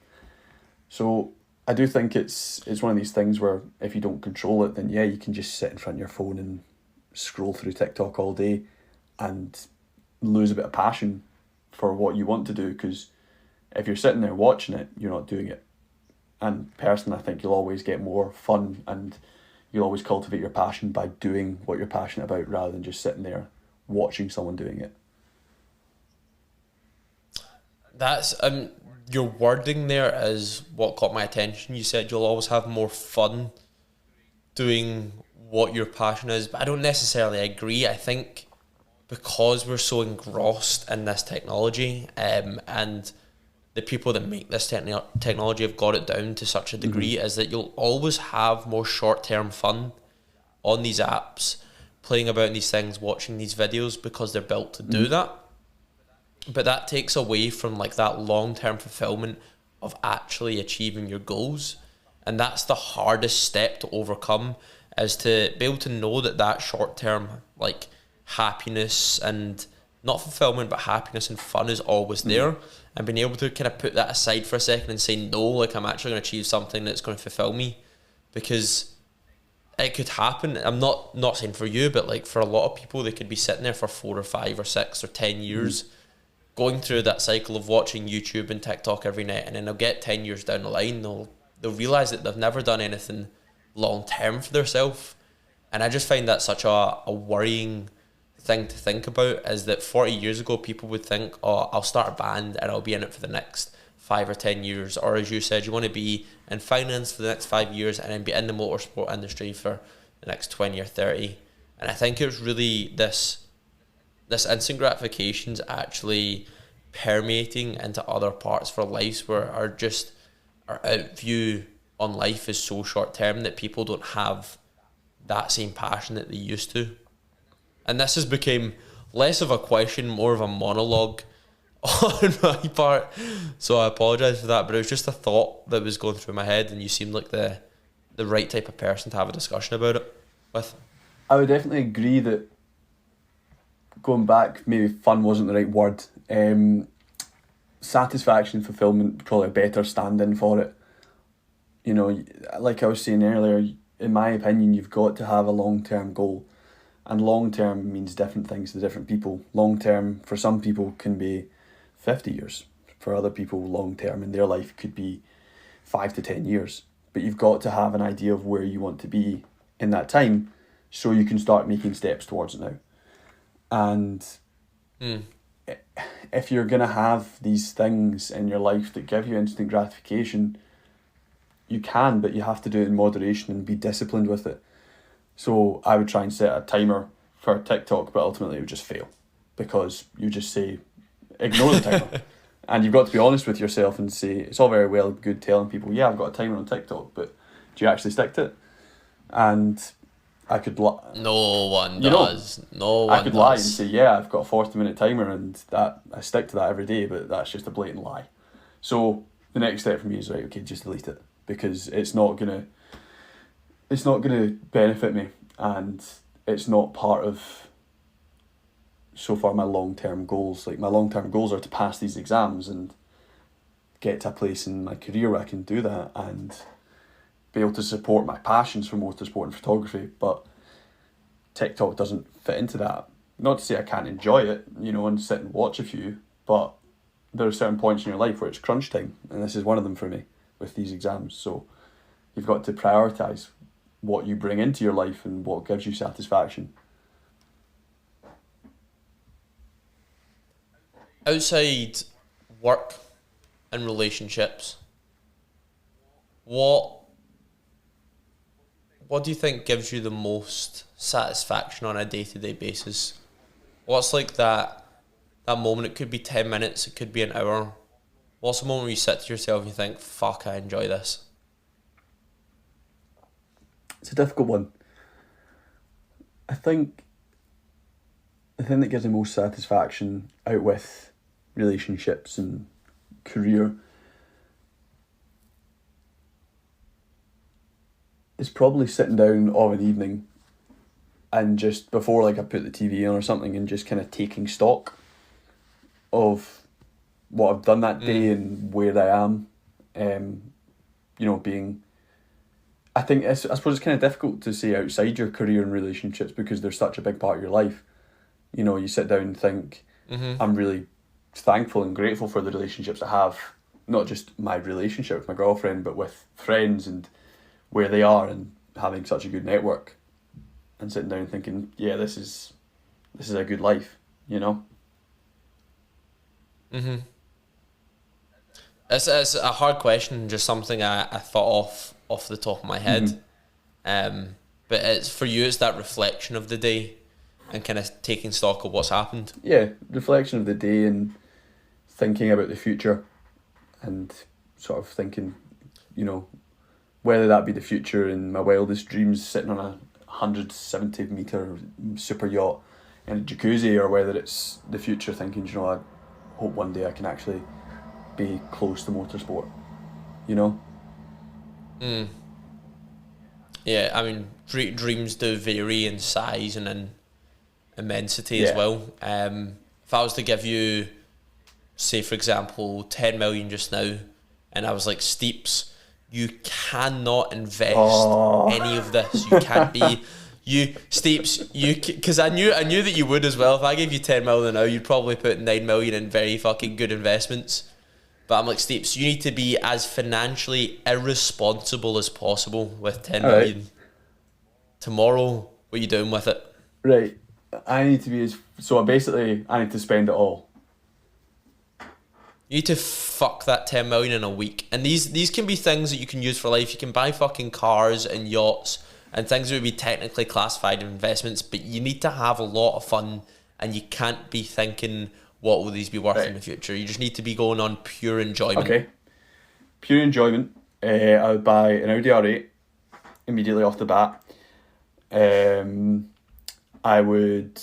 So I do think it's one of these things where if you don't control it, then you can just sit in front of your phone and scroll through TikTok all day and lose a bit of passion for what you want to do, because if you're sitting there watching it, you're not doing it. And personally, I think you'll always get more fun, and you'll always cultivate your passion by doing what you're passionate about, rather than just sitting there watching someone doing it. That's your wording there is what caught my attention. You said you'll always have more fun doing what your passion is, but I don't necessarily agree. I think because we're so engrossed in this technology, and the people that make this technology have got it down to such a degree, is that you'll always have more short-term fun on these apps, playing about in these things, watching these videos, because they're built to do that. But that takes away from like that long-term fulfillment of actually achieving your goals. And that's the hardest step to overcome, is to be able to know that that short-term like happiness, and not fulfillment, but happiness and fun, is always there. And being able to kind of put that aside for a second and say, no, like I'm actually going to achieve something that's going to fulfill me, because it could happen. I'm not saying for you, but like for a lot of people, they could be sitting there for 4 or 5 or 6 or 10 years going through that cycle of watching YouTube and TikTok every night, and then they'll get 10 years down the line, they'll realise that they've never done anything long term for themselves. And I just find that such a worrying thing to think about, is that 40 years ago people would think, oh, I'll start a band and I'll be in it for the next 5 or 10 years, or as you said, you want to be in finance for the next 5 years and then be in the motorsport industry for the next 20 or 30. And I think it's really this instant gratification is actually permeating into other parts of our lives, where our outview on life is so short term that people don't have that same passion that they used to. And this has become less of a question, more of a monologue on my part, so I apologise for that, but it was just a thought that was going through my head, and you seemed like the right type of person to have a discussion about it with. I would definitely agree that going back, maybe fun wasn't the right word. Satisfaction and fulfillment, probably a better stand-in for it. You know, like I was saying earlier, in my opinion, you've got to have a long-term goal. And long-term means different things to different people. Long-term, for some people, can be 50 years. For other people, long-term in their life could be 5 to 10 years. But you've got to have an idea of where you want to be in that time so you can start making steps towards it now. And if you're going to have these things in your life that give you instant gratification, you can, but you have to do it in moderation and be disciplined with it. So I would try and set a timer for TikTok, but ultimately it would just fail because you just say, ignore the timer. And you've got to be honest with yourself and say, it's all very well good telling people, yeah, I've got a timer on TikTok, but do you actually stick to it? And I could no one does. No one I could does. lie and say, yeah, I've got a 40-minute timer and that I stick to that every day, but that's just a blatant lie. So the next step for me is, right, okay, just delete it because it's not gonna benefit me, and it's not part of so far my long-term goals. Like, my long-term goals are to pass these exams and get to a place in my career where I can do that and be able to support my passions for motorsport and photography. But TikTok doesn't fit into that. Not to say I can't enjoy it, you know, and sit and watch a few, but there are certain points in your life where it's crunch time, and this is one of them for me with these exams. So you've got to prioritise what you bring into your life and what gives you satisfaction. Outside work and relationships, what do you think gives you the most satisfaction on a day-to-day basis? What's like that moment? It could be 10 minutes, it could be an hour. What's the moment where you sit to yourself and you think, fuck, I enjoy this? It's a difficult one. I think the thing that gives the most satisfaction out with relationships and career is probably sitting down of an evening and just before, like, I put the TV on or something, and just kind of taking stock of what I've done that day and where I am. You know, being... I suppose it's kind of difficult to say outside your career and relationships because they're such a big part of your life. You know, you sit down and think, I'm really thankful and grateful for the relationships I have, not just my relationship with my girlfriend, but with friends and where they are, and having such a good network, and sitting down and thinking, yeah, this is a good life, you know? It's a hard question, just something I thought off the top of my head. But it's for you, it's that reflection of the day and kind of taking stock of what's happened. Yeah, reflection of the day and thinking about the future and sort of thinking, you know, whether that be the future in my wildest dreams sitting on a 170-metre super yacht in a jacuzzi, or whether it's the future thinking, you know, I hope one day I can actually be close to motorsport, you know? Yeah, I mean, dreams do vary in size and in immensity as well. If I was to give you, say for example, 10 million just now, and I was like, Steeps, you cannot invest any of this. You can't be... because I knew that you would as well. If I gave you 10 million now, you'd probably put 9 million in very fucking good investments. But I'm like, Steeps, you need to be as financially irresponsible as possible with 10 million. Right. Tomorrow, what are you doing with it? Right. I need to be as... So basically, I need to spend it all. You need to fuck that 10 million in a week. And these can be things that you can use for life. You can buy fucking cars and yachts and things that would be technically classified investments, but you need to have a lot of fun, and you can't be thinking, what will these be worth in the future? You just need to be going on pure enjoyment. Okay. Pure enjoyment. I would buy an Audi R8 immediately off the bat. I would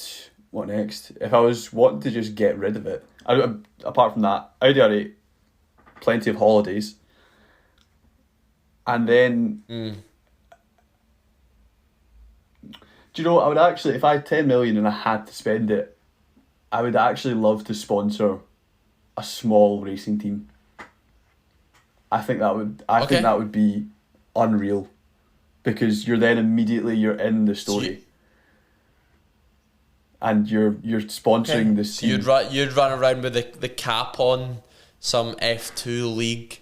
what next? If I was wanting to just get rid of it, apart from that, ideally, plenty of holidays. And then, do you know what? I would actually, if I had 10 million and I had to spend it, I would actually love to sponsor a small racing team. I think that would be unreal, because you're then immediately you're in the story. And you're sponsoring this team. You'd run around with the cap on some F2 league.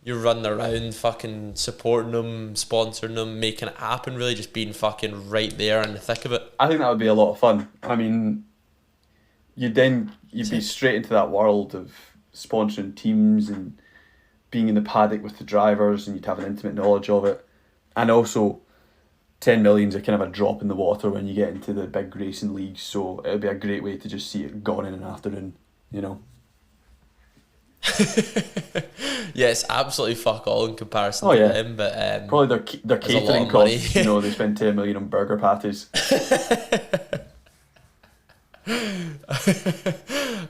You're running around fucking supporting them, sponsoring them, making it happen, really just being fucking right there in the thick of it. I think that would be a lot of fun. I mean, you'd be straight into that world of sponsoring teams and being in the paddock with the drivers, and you'd have an intimate knowledge of it. And also, 10 million's a kind of a drop in the water when you get into the big racing leagues, so it would be a great way to just see it gone in an afternoon, you know. Yes, absolutely fuck all in comparison to them, but probably their catering costs, you know, they spend 10 million on burger patties.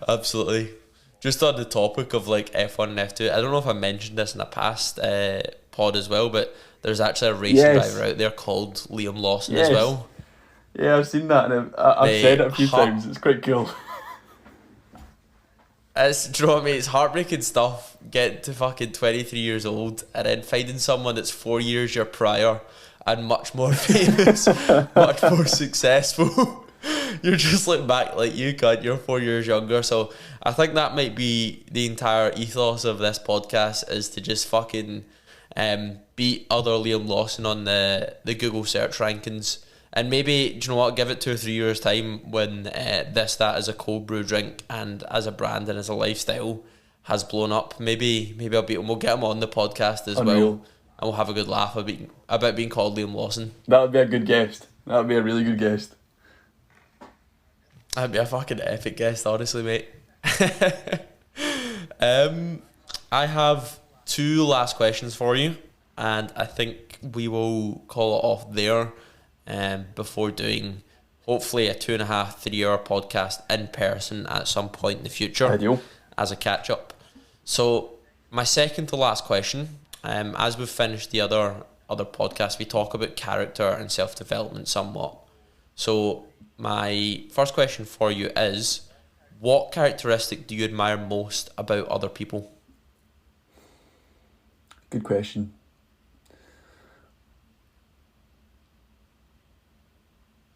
Absolutely. Just on the topic of like F1 and F2, I don't know if I mentioned this in a past pod as well, but there's actually a racing driver out there called Liam Lawson as well. Yeah, I've seen that, and I've said it a few times. It's quite cool. Do you know what I mean? It's heartbreaking stuff. Getting to fucking 23 years old and then finding someone that's 4 years your prior and much more famous, much more successful. You're just looking back like you're 4 years younger. So I think that might be the entire ethos of this podcast, is to just fucking beat other Liam Lawson on the Google search rankings. And maybe, do you know what, give it 2 or 3 years time when that as a cold brew drink and as a brand and as a lifestyle has blown up. Maybe I'll beat him. We'll get him on the podcast as well, and we'll have a good laugh about being called Liam Lawson. That would be a good guest. That would be a really good guest. That'd be a fucking epic guest, honestly, mate. I have 2 last questions for you, and I think we will call it off there. Before doing hopefully a 2.5, 3 hour podcast in person at some point in the future. Ideal. As a catch up. So my second to last question, as we've finished the other podcasts, we talk about character and self-development somewhat. So my first question for you is, what characteristic do you admire most about other people? Good question.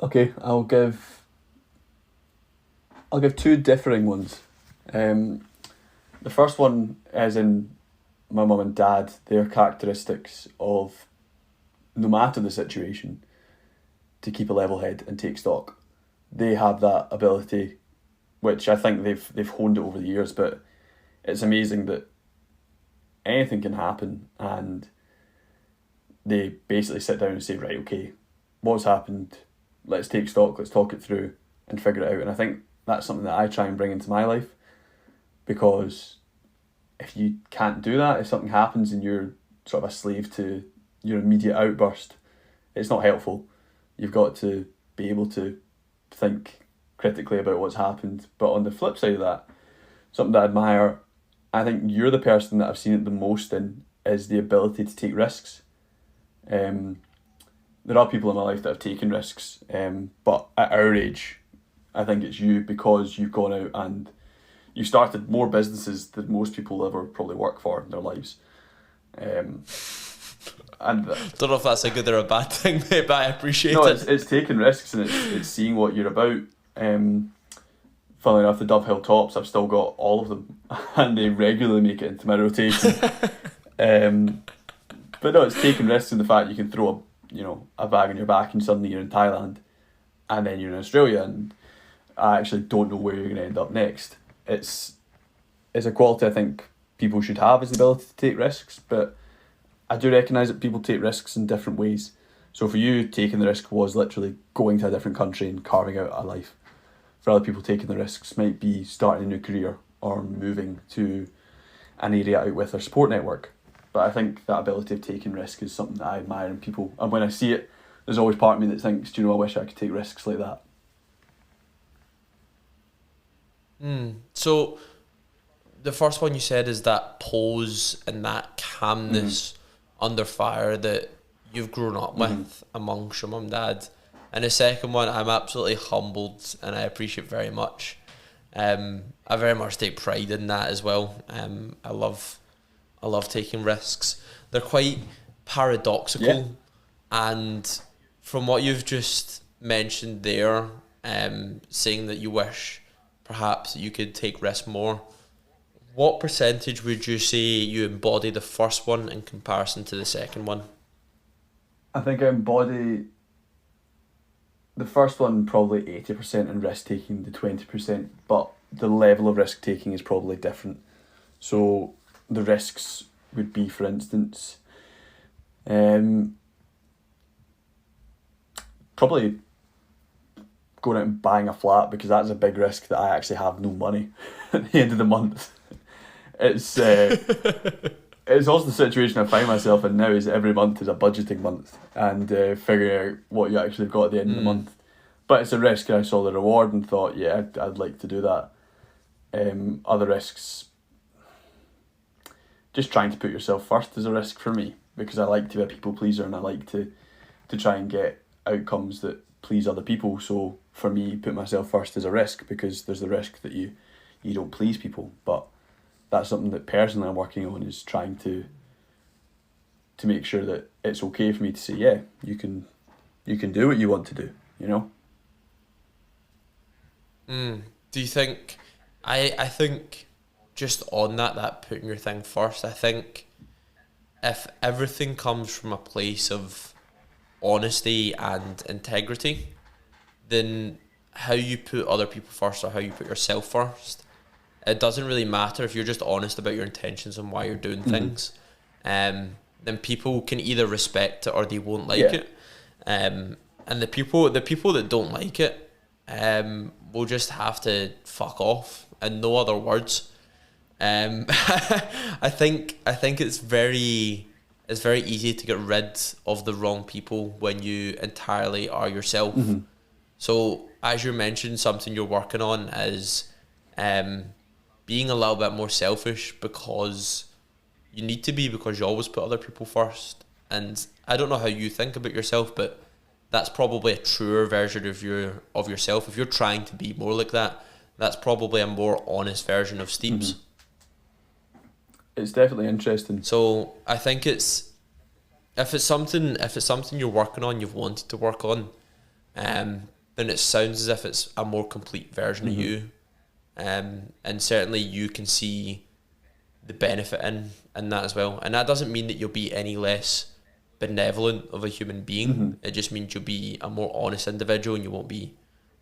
Okay, I'll give 2 differing ones. The first one is in my mum and dad, their characteristics of, no matter the situation, to keep a level head and take stock. They have that ability, which I think they've honed it over the years, but it's amazing that anything can happen and they basically sit down and say, right, okay, what's happened? Let's take stock, let's talk it through and figure it out. And I think that's something that I try and bring into my life, because if you can't do that, if something happens and you're sort of a slave to your immediate outburst, it's not helpful. You've got to be able to think critically about what's happened. But on the flip side of that, something that I admire, I think you're the person that I've seen it the most in, is the ability to take risks. There are people in my life that have taken risks, but at our age, I think it's you, because you've gone out and you started more businesses than most people ever probably work for in their lives. And don't know if that's a good or a bad thing, mate, but I appreciate it. It's taking risks, and it's seeing what you're about. Funnily enough, the Dove Hill Tops, I've still got all of them, and they regularly make it into my rotation. But no, it's taking risks in the fact you can throw a bag on your back and suddenly you're in Thailand, and then you're in Australia, and I actually don't know where you're going to end up next. It's a quality I think people should have, is the ability to take risks, but I do recognise that people take risks in different ways. So for you, taking the risk was literally going to a different country and carving out a life. For other people, taking the risks might be starting a new career or moving to an area out with their support network. But I think that ability of taking risk is something that I admire in people. And when I see it, there's always part of me that thinks, do you know, I wish I could take risks like that. So the first one you said is that pose and that calmness under fire that you've grown up with amongst your mum and dad. And the second one, I'm absolutely humbled and I appreciate very much. I very much take pride in that as well. I love taking risks. They're quite paradoxical, and from what you've just mentioned there, saying that you wish perhaps you could take risks more, what percentage would you say you embody the first one in comparison to the second one? I think I embody the first one probably 80% in risk taking, the 20%, but the level of risk taking is probably different. So the risks would be, for instance, probably going out and buying a flat, because that's a big risk that I actually have no money at the end of the month. It's also the situation I find myself in now, is every month is a budgeting month, and figuring out what you actually got at the end of the month. But it's a risk, and I saw the reward and thought, yeah, I'd like to do that. Other risks, just trying to put yourself first is a risk for me, because I like to be a people pleaser and I like to try and get outcomes that please other people. So for me, put myself first is a risk, because there's the risk that you don't please people. But that's something that personally I'm working on, is trying to make sure that it's okay for me to say, yeah, you can do what you want to do, you know? Do you think, I think just on that putting your thing first, I think if everything comes from a place of honesty and integrity, then how you put other people first or how you put yourself first, it doesn't really matter. If you're just honest about your intentions and why you're doing things, then people can either respect it or they won't like it. And the people that don't like it will just have to fuck off, and no other words. I think it's very easy to get rid of the wrong people when you entirely are yourself. So as you mentioned, something you're working on is being a little bit more selfish, because you need to be, because you always put other people first. And I don't know how you think about yourself, but that's probably a truer version of yourself. If you're trying to be more like that, that's probably a more honest version of Steeps. It's definitely interesting. So I think if it's something you're working on, you've wanted to work on, then it sounds as if it's a more complete version of you. And certainly you can see the benefit in that as well. And that doesn't mean that you'll be any less benevolent of a human being. It just means you'll be a more honest individual and you won't be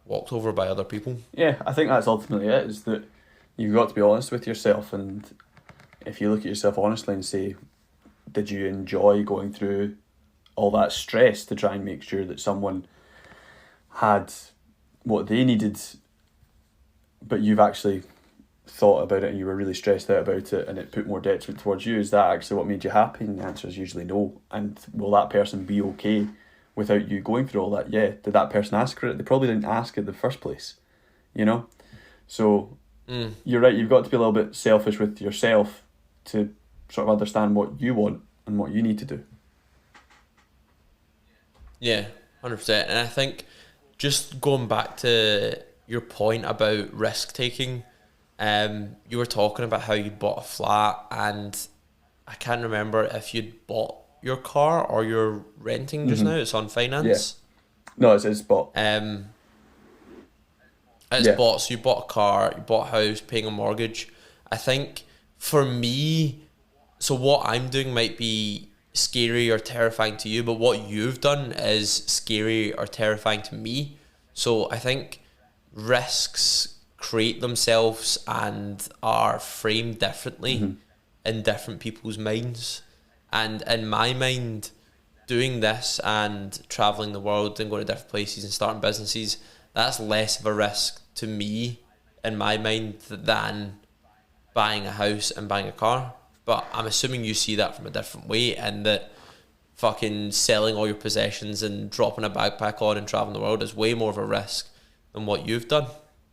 walked over by other people. Yeah, I think that's ultimately it, is that you've got to be honest with yourself. And if you look at yourself honestly and say, did you enjoy going through all that stress to try and make sure that someone had what they needed, but you've actually thought about it and you were really stressed out about it and it put more detriment towards you? Is that actually what made you happy? And the answer is usually no. And will that person be okay without you going through all that? Yeah. Did that person ask for it? They probably didn't ask in the first place, you know? So you're right, you've got to be a little bit selfish with yourself to sort of understand what you want and what you need to do. Yeah, 100%. And I think just going back to your point about risk taking, you were talking about how you bought a flat, and I can't remember if you'd bought your car or you're renting just now. It's on finance. Yeah. No, it's bought. It's bought. So you bought a car, you bought a house, paying a mortgage. I think for me, so what I'm doing might be scary or terrifying to you, but what you've done is scary or terrifying to me. So I think risks create themselves and are framed differently in different people's minds. And in my mind, doing this and traveling the world and going to different places and starting businesses, that's less of a risk to me in my mind than buying a house and buying a car. But I'm assuming you see that from a different way, and that fucking selling all your possessions and dropping a backpack on and traveling the world is way more of a risk than what you've done.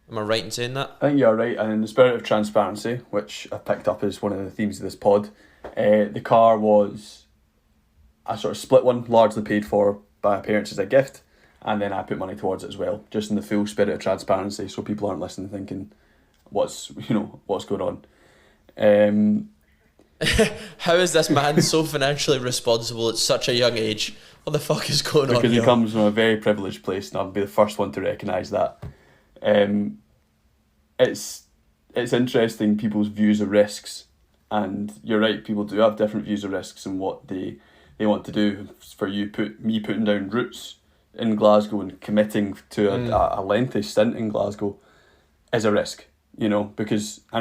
Am I right in saying that? I think you're right, and in the spirit of transparency, which I've picked up as one of the themes of this pod, the car was a sort of split one, largely paid for by my parents as a gift, and then I put money towards it as well, just in the full spirit of transparency, so people aren't listening thinking, what's going on. How is this man so financially responsible at such a young age? What the fuck is going on Because here? he comes from a very privileged place, and I'll be the first one to recognise that. It's interesting, people's views of risks, and you're right, people do have different views of risks and what they want to do. For you, me putting down roots in Glasgow and committing to a lengthy stint in Glasgow is a risk, because I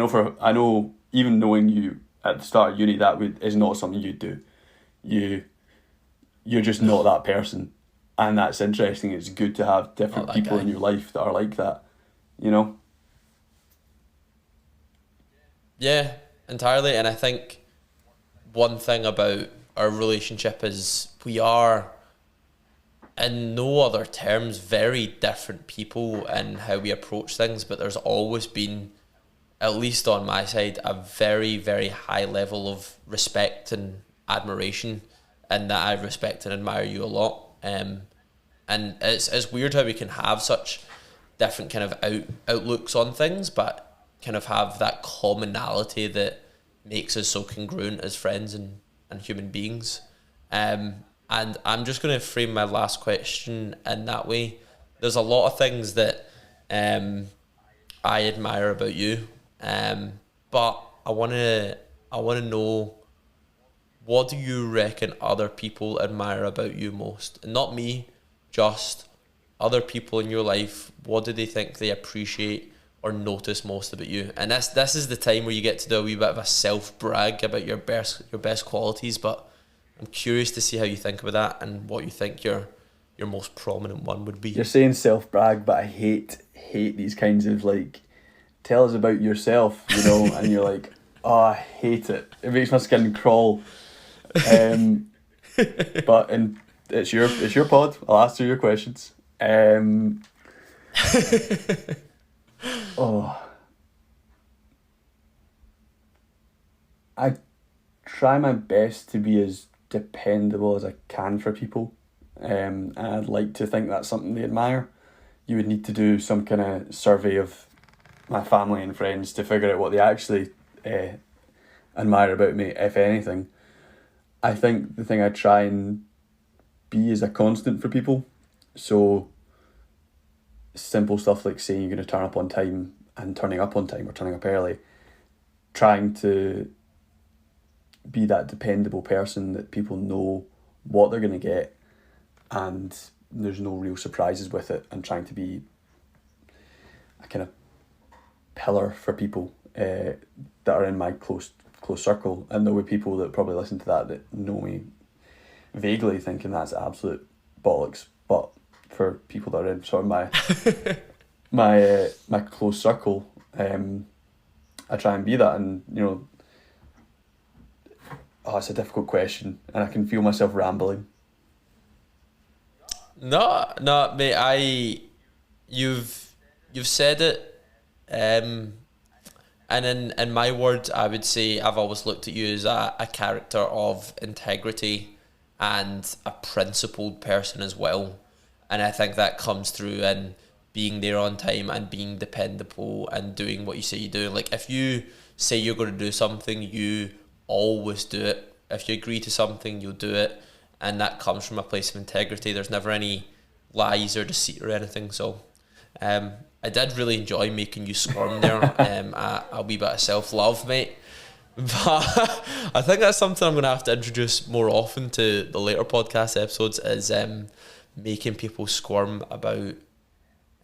know even knowing you at the start of uni, is not something you do. You're just not that person, and that's interesting. It's good to have different people in your life that are like that, Yeah, entirely. And I think one thing about our relationship is we are, in no other terms, very different people in how we approach things, but there's always been, at least on my side, a very, very high level of respect and admiration, and that I respect and admire you a lot. And it's weird how we can have such different kind of outlooks on things, but kind of have that commonality that makes us so congruent as friends and human beings. And I'm just going to frame my last question in that way. There's a lot of things that I admire about you, but I want to know, what do you reckon other people admire about you most? And not me, just other people in your life. What do they think they appreciate or notice most about you? And this is the time where you get to do a wee bit of a self-brag about your best qualities, but I'm curious to see how you think about that and what you think your most prominent one would be. You're saying self-brag, but I hate these kinds of tell us about yourself, and you're like, oh, I hate it. It makes my skin crawl. But it's your pod. I'll answer your questions. I try my best to be as dependable as I can for people, and I'd like to think that's something they admire. You would need to do some kind of survey of my family and friends to figure out what they actually admire about me, if anything. I think the thing I try and be is a constant for people. So simple stuff like saying you're going to turn up on time and turning up on time or turning up early. Trying to be that dependable person that people know what they're going to get and there's no real surprises with it, and trying to be a kind of pillar for people that are in my close circle. And there will be people that probably listen to that know me vaguely thinking that's absolute bollocks, but for people that are in sort of my close circle, I try and be that. And it's a difficult question and I can feel myself rambling. No, mate, you've said it, and in my words, I would say I've always looked at you as a character of integrity and a principled person as well. And I think that comes through in being there on time and being dependable and doing what you say you do. Like, if you say you're going to do something, you always do it. If you agree to something, you'll do it. And that comes from a place of integrity. There's never any lies or deceit or anything. So I did really enjoy making you squirm there. A wee bit of self-love, mate. But I think that's something I'm going to have to introduce more often to the later podcast episodes, is making people squirm about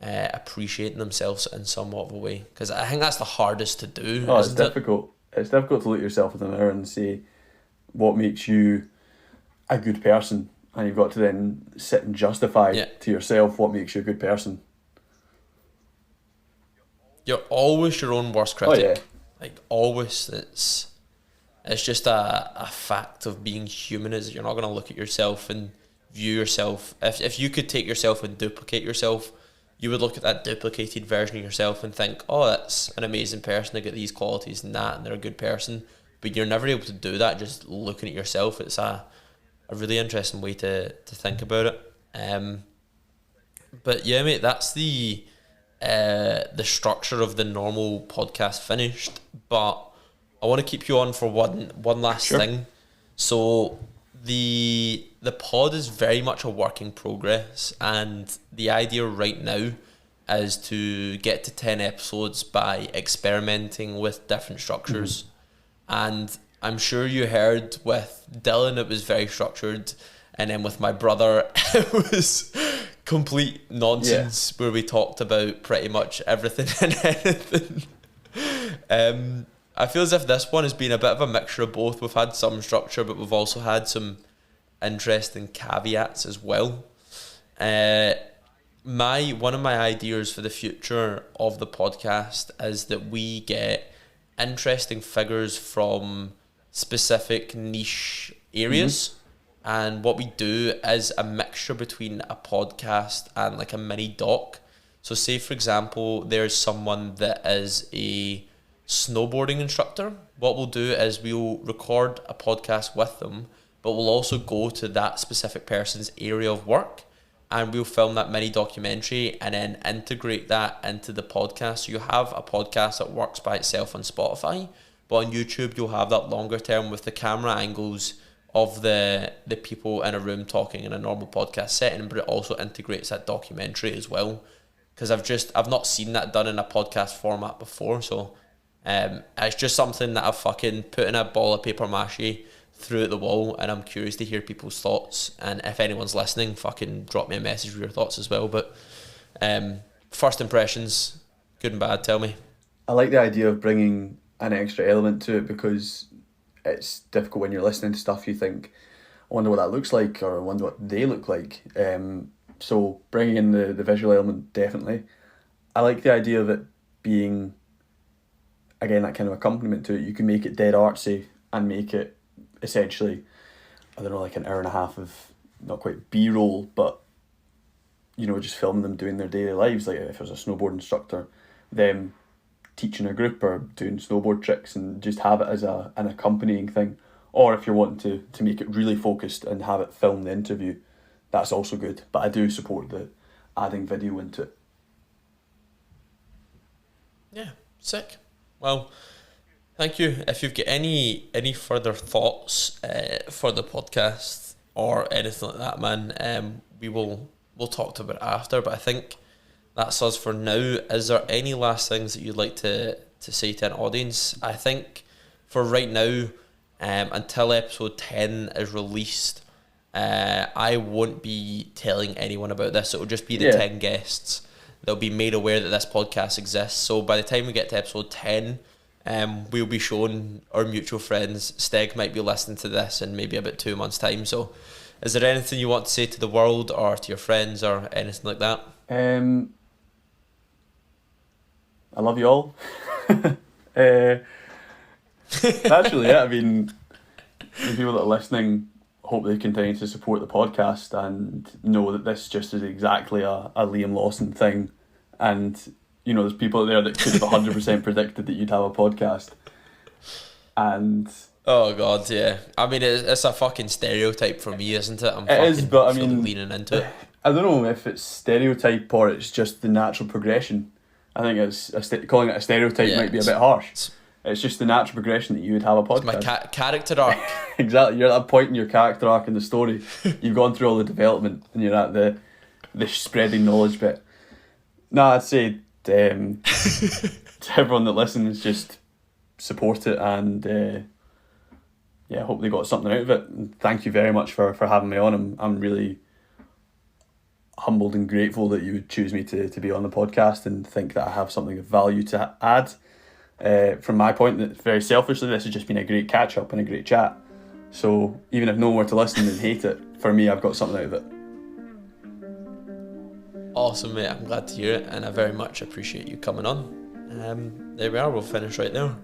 appreciating themselves in somewhat of a way. Because I think that's the hardest to do. Oh, it's difficult. It's difficult to look at yourself in the mirror and say what makes you a good person, and you've got to then sit and justify to yourself what makes you a good person. You're always your own worst critic. Oh, yeah. Like, always. It's just a fact of being human, is you're not going to look at yourself and view yourself. If you could take yourself and duplicate yourself you would look at that duplicated version of yourself and think, oh, that's an amazing person, they get these qualities and that, and they're a good person. But you're never able to do that just looking at yourself. It's a really interesting way to think about it. But yeah, mate, that's the structure of the normal podcast finished. But I want to keep you on for one last thing. So the pod is very much a work in progress, and the idea right now is to get to 10 episodes by experimenting with different structures. And I'm sure you heard with Dylan it was very structured, and then with my brother it was complete nonsense where we talked about pretty much everything and anything. I feel as if this one has been a bit of a mixture of both. We've had some structure, but we've also had some interesting caveats as well. One of my ideas for the future of the podcast is that we get interesting figures from specific niche areas. And what we do is a mixture between a podcast and like a mini doc. So say, for example, there's someone that is a snowboarding instructor. What we'll do is we'll record a podcast with them, but we'll also go to that specific person's area of work, and we'll film that mini documentary and then integrate that into the podcast. So you have a podcast that works by itself on Spotify, but on YouTube you'll have that longer term with the camera angles of the people in a room talking in a normal podcast setting, but it also integrates that documentary as well. Because I've not seen that done in a podcast format before, so it's just something that I've fucking put in a ball of paper mache, threw at the wall, and I'm curious to hear people's thoughts. And if anyone's listening, fucking drop me a message with your thoughts as well. But first impressions, good and bad, tell me. I like the idea of bringing an extra element to it, because it's difficult when you're listening to stuff. You think, I wonder what that looks like, or I wonder what they look like. So bringing in the visual element, definitely. I like the idea of it being, again, that kind of accompaniment to it. You can make it dead artsy and make it essentially, I don't know, like an hour and a half of not quite B-roll, but just filming them doing their daily lives. Like if it was a snowboard instructor, them teaching a group or doing snowboard tricks, and just have it as an accompanying thing. Or if you're wanting to make it really focused and have it film the interview, that's also good. But I do support the adding video into it. Yeah, sick. Well, thank you. If you've got any further thoughts for the podcast or anything like that, man, we'll talk about it after. But I think that's us for now. Is there any last things that you'd like to say to an audience? I think for right now, until episode 10 is released, I won't be telling anyone about this. It will just be the 10 guests. They'll be made aware that this podcast exists. So by the time we get to episode 10, we'll be showing our mutual friends. Steg might be listening to this in maybe about 2 months' time. So is there anything you want to say to the world or to your friends or anything like that? I love you all. That's really it. I mean, the people that are listening, hope they continue to support the podcast and know that this just is exactly a Liam Lawson thing. And, there's people out there that could have 100% predicted that you'd have a podcast. And... oh, God, yeah. I mean, it's a fucking stereotype for me, isn't it? It is, but I mean... leaning into it. I don't know if it's stereotype or it's just the natural progression. I think it's calling it a stereotype might be a bit harsh. It's just the natural progression that you would have a podcast. It's my character arc. Exactly. You're at that point in your character arc in the story. You've gone through all the development and you're at the spreading knowledge bit. No, I'd say to everyone that listens, just support it and hope they got something out of it. And thank you very much for having me on. I'm really humbled and grateful that you would choose me to be on the podcast and think that I have something of value to add. From my point, that very selfishly, this has just been a great catch up and a great chat. So even if no one were to listen and hate it, for me, I've got something out of it. Awesome, mate. I'm glad to hear it, and I very much appreciate you coming on. There we are. We'll finish right there.